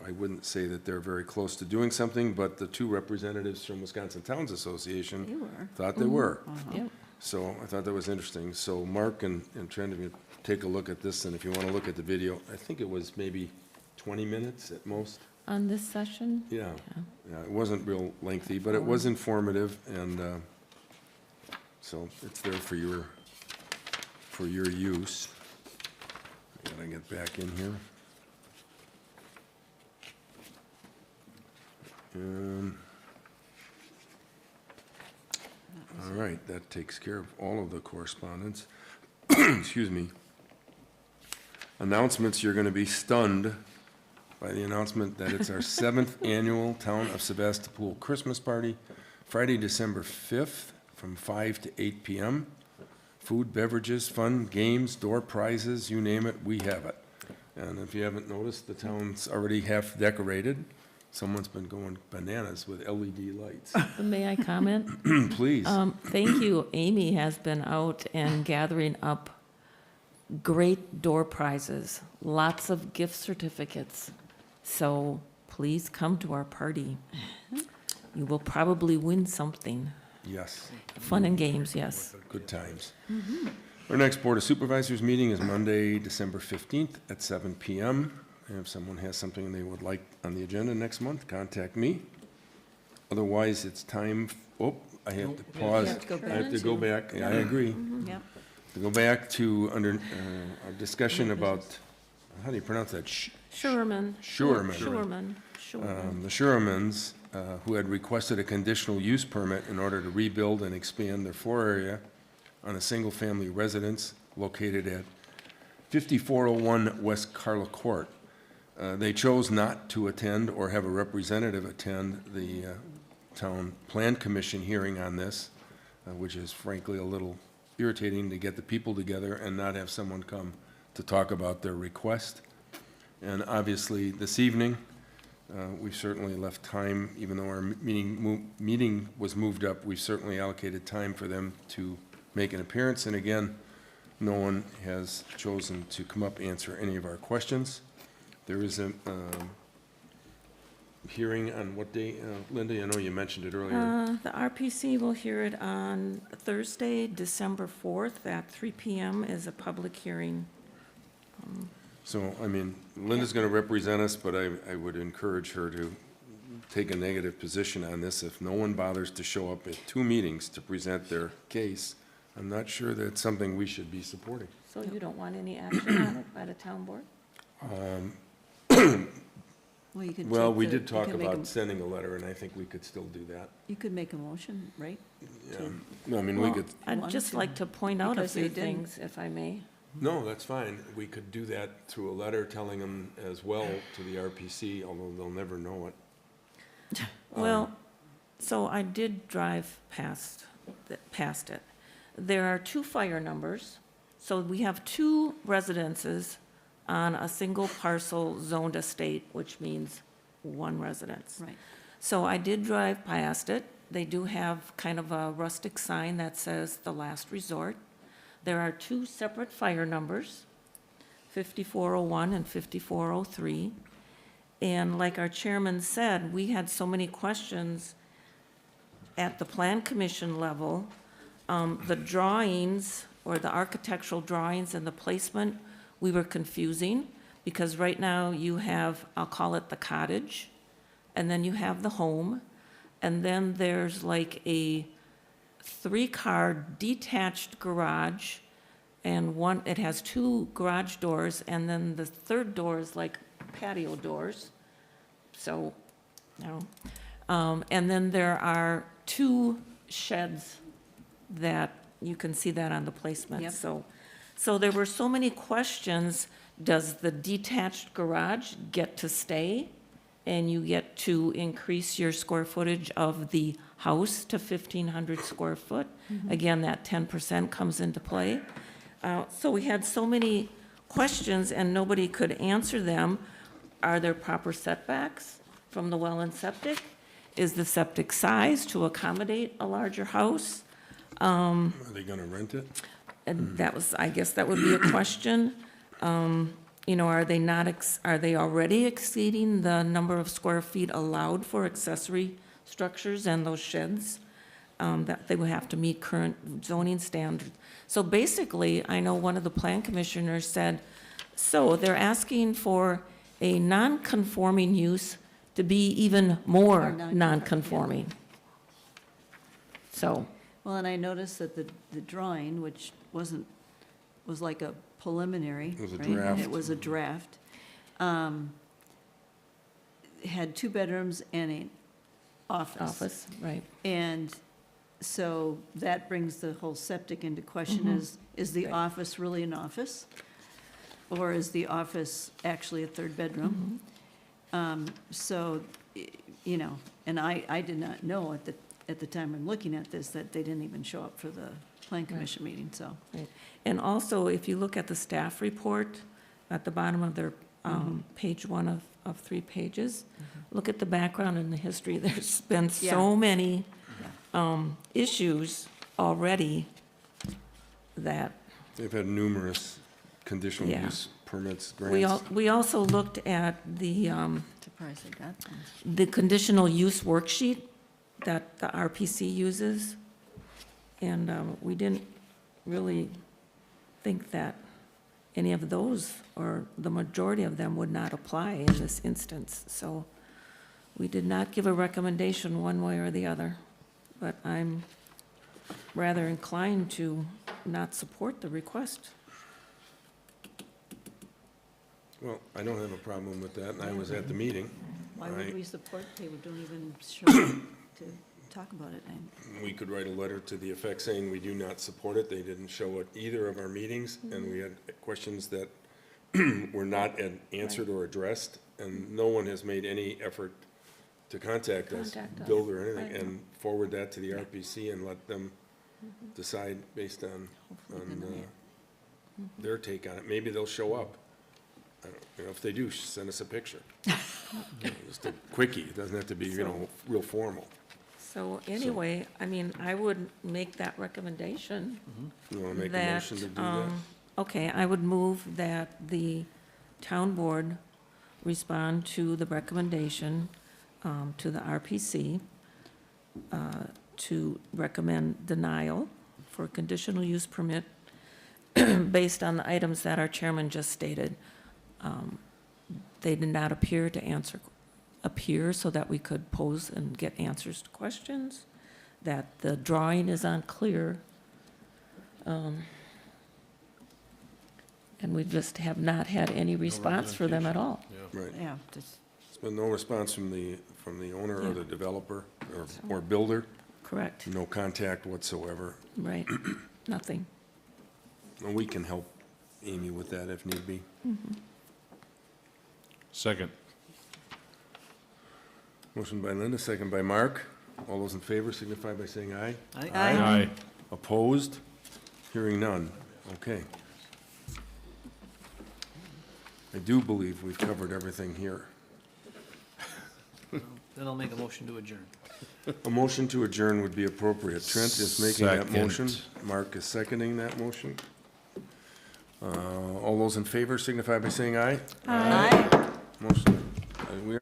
I wouldn't say that they're very close to doing something, but the two representatives from Wisconsin Towns Association thought they were. Yep. So I thought that was interesting. So Mark and Trent, if you take a look at this, and if you want to look at the video, I think it was maybe 20 minutes at most. On this session? Yeah, it wasn't real lengthy, but it was informative, and so it's there for your use. I gotta get back in here. All right, that takes care of all of the correspondence. Excuse me. Announcements, you're gonna be stunned by the announcement that it's our 7th annual Town of Sevastopol Christmas Party, Friday, December 5th, from 5 to 8 p.m. Food, beverages, fun, games, door prizes, you name it, we have it. And if you haven't noticed, the town's already half decorated. Someone's been going bananas with LED lights. May I comment? Please. Thank you. Amy has been out and gathering up great door prizes, lots of gift certificates. So please come to our party. You will probably win something. Yes. Fun and games, yes. Good times. Our next Board of Supervisors meeting is Monday, December 15th at 7 p.m. If someone has something they would like on the agenda next month, contact me. Otherwise, it's time, I have to pause. You have to go I have to go back. Yeah, I agree. Yep. We go back to under our discussion about, how do you pronounce that? Sherman. Sherman. Sherman. Sherman. The Shermans, who had requested a conditional use permit in order to rebuild and expand their floor area on a single-family residence located at 5401 West Carla Court. They chose not to attend or have a representative attend the Town Plan Commission hearing on this, which is frankly a little irritating to get the people together and not have someone come to talk about their request. And obviously, this evening, we've certainly left time, even though our meeting was moved up, we've certainly allocated time for them to make an appearance. And again, no one has chosen to come up and answer any of our questions. There is a hearing on what day, Linda? I know you mentioned it earlier. The RPC will hear it on Thursday, December 4th at 3 PM is a public hearing. So, I mean, Linda's going to represent us, but I would encourage her to take a negative position on this. If no one bothers to show up at 2 meetings to present their case, I'm not sure that's something we should be supporting. So you don't want any action on it by the town board? Well, you could Well, take we the- did you talk can make about a- sending a letter, and I think we could still do that. You could make a motion, right? Yeah. No, I mean, we Well, could, I'd wanted just to, like to point out a because they few didn't. things, if I may. no, that's fine. We could do that through a letter telling them as well to the RPC, although they'll never know it. Well, so I did drive past it. There are 2 fire numbers, so we have 2 residences on a single parcel zoned estate, which means 1 residence. Right. So I did drive past it. They do have kind of a rustic sign that says the last resort. There are 2 separate fire numbers, 5401 and 5403. And like our chairman said, we had so many questions at the Plan Commission level. The drawings, or the architectural drawings and the placement, we were confusing, because right now you have, I'll call it the cottage, and then you have the home, and then there's like a 3-car detached garage, and it has 2 garage doors, and then the 3rd door is like patio doors. So, and then there are 2 sheds that, you can see that on the placement. Yep. So there were so many questions. Does the detached garage get to stay? And you get to increase your square footage of the house to 1,500 square foot? Again, that 10% comes into play. So we had so many questions and nobody could answer them. Are there proper setbacks from the well and septic? Is the septic size to accommodate a larger house? Are they going to rent it? And that was, I guess that would be a question. You know, are they already exceeding the number of square feet allowed for accessory structures and those sheds? That they would have to meet current zoning standards. So basically, I know one of the plan commissioners said, so they're asking for a non-conforming use to be even more Or non-conforming, non-conforming. So, Well, and I noticed that the drawing, which was like a preliminary, It was a right? draft. It was a draft. Had 2 bedrooms and an office. right. And so that brings the whole septic into question, is the Right. office really an office? Or is the office actually a 3rd bedroom? So, you know, and I did not know at the time I'm looking at this, that they didn't even show up for the plan commission meeting, so. Right. And also, if you look at the staff report at the bottom of their page 1 of 3 pages, look at the background and the history. There's been so many issues already that They've had numerous conditional Yeah. use permits, grants. we also looked at the Surprised they got them. the conditional use worksheet that the RPC uses, and we didn't really think that any of those, or the majority of them, would not apply in this instance. So we did not give a recommendation one way or the other, but I'm rather inclined to not support the request. Well, I don't have a problem with that, and I was at the meeting. Why Right. would we support, they don't even show up to talk about it? We could write a letter to the effect saying we do not support it. They didn't show at either of our meetings, and we had questions that were not answered or addressed, and no one has made any effort to contact us, Contact us, Bill or anything, right. and forward that to the RPC and let them decide based on, Hopefully deny it. their take on it. Maybe they'll show up. I don't, if they do, send us a picture. Just a quickie. It doesn't have to be, real formal. So anyway, I mean, I would make that recommendation. You wanna make a that, motion to do that? Okay, I would move that the town board respond to the recommendation to the RPC to recommend denial for a conditional use permit based on the items that our chairman just stated. They did not appear so that we could pose and get answers to questions, that the drawing is unclear, and we just have not had any response for them at all. Right. Yeah, just, There's been no response from the owner or the developer or builder. Correct, No contact whatsoever. right, nothing. And we can help Amy with that if need be. Second. Motion by Linda, second by Mark. All those in favor signify by saying aye. Aye. Opposed? Hearing none. Okay. I do believe we've covered everything here. Then I'll make a motion to adjourn. A motion to adjourn would be appropriate. Trent is making that Second. motion. Mark is seconding that motion. All those in favor signify by saying aye. Aye. Motion, we are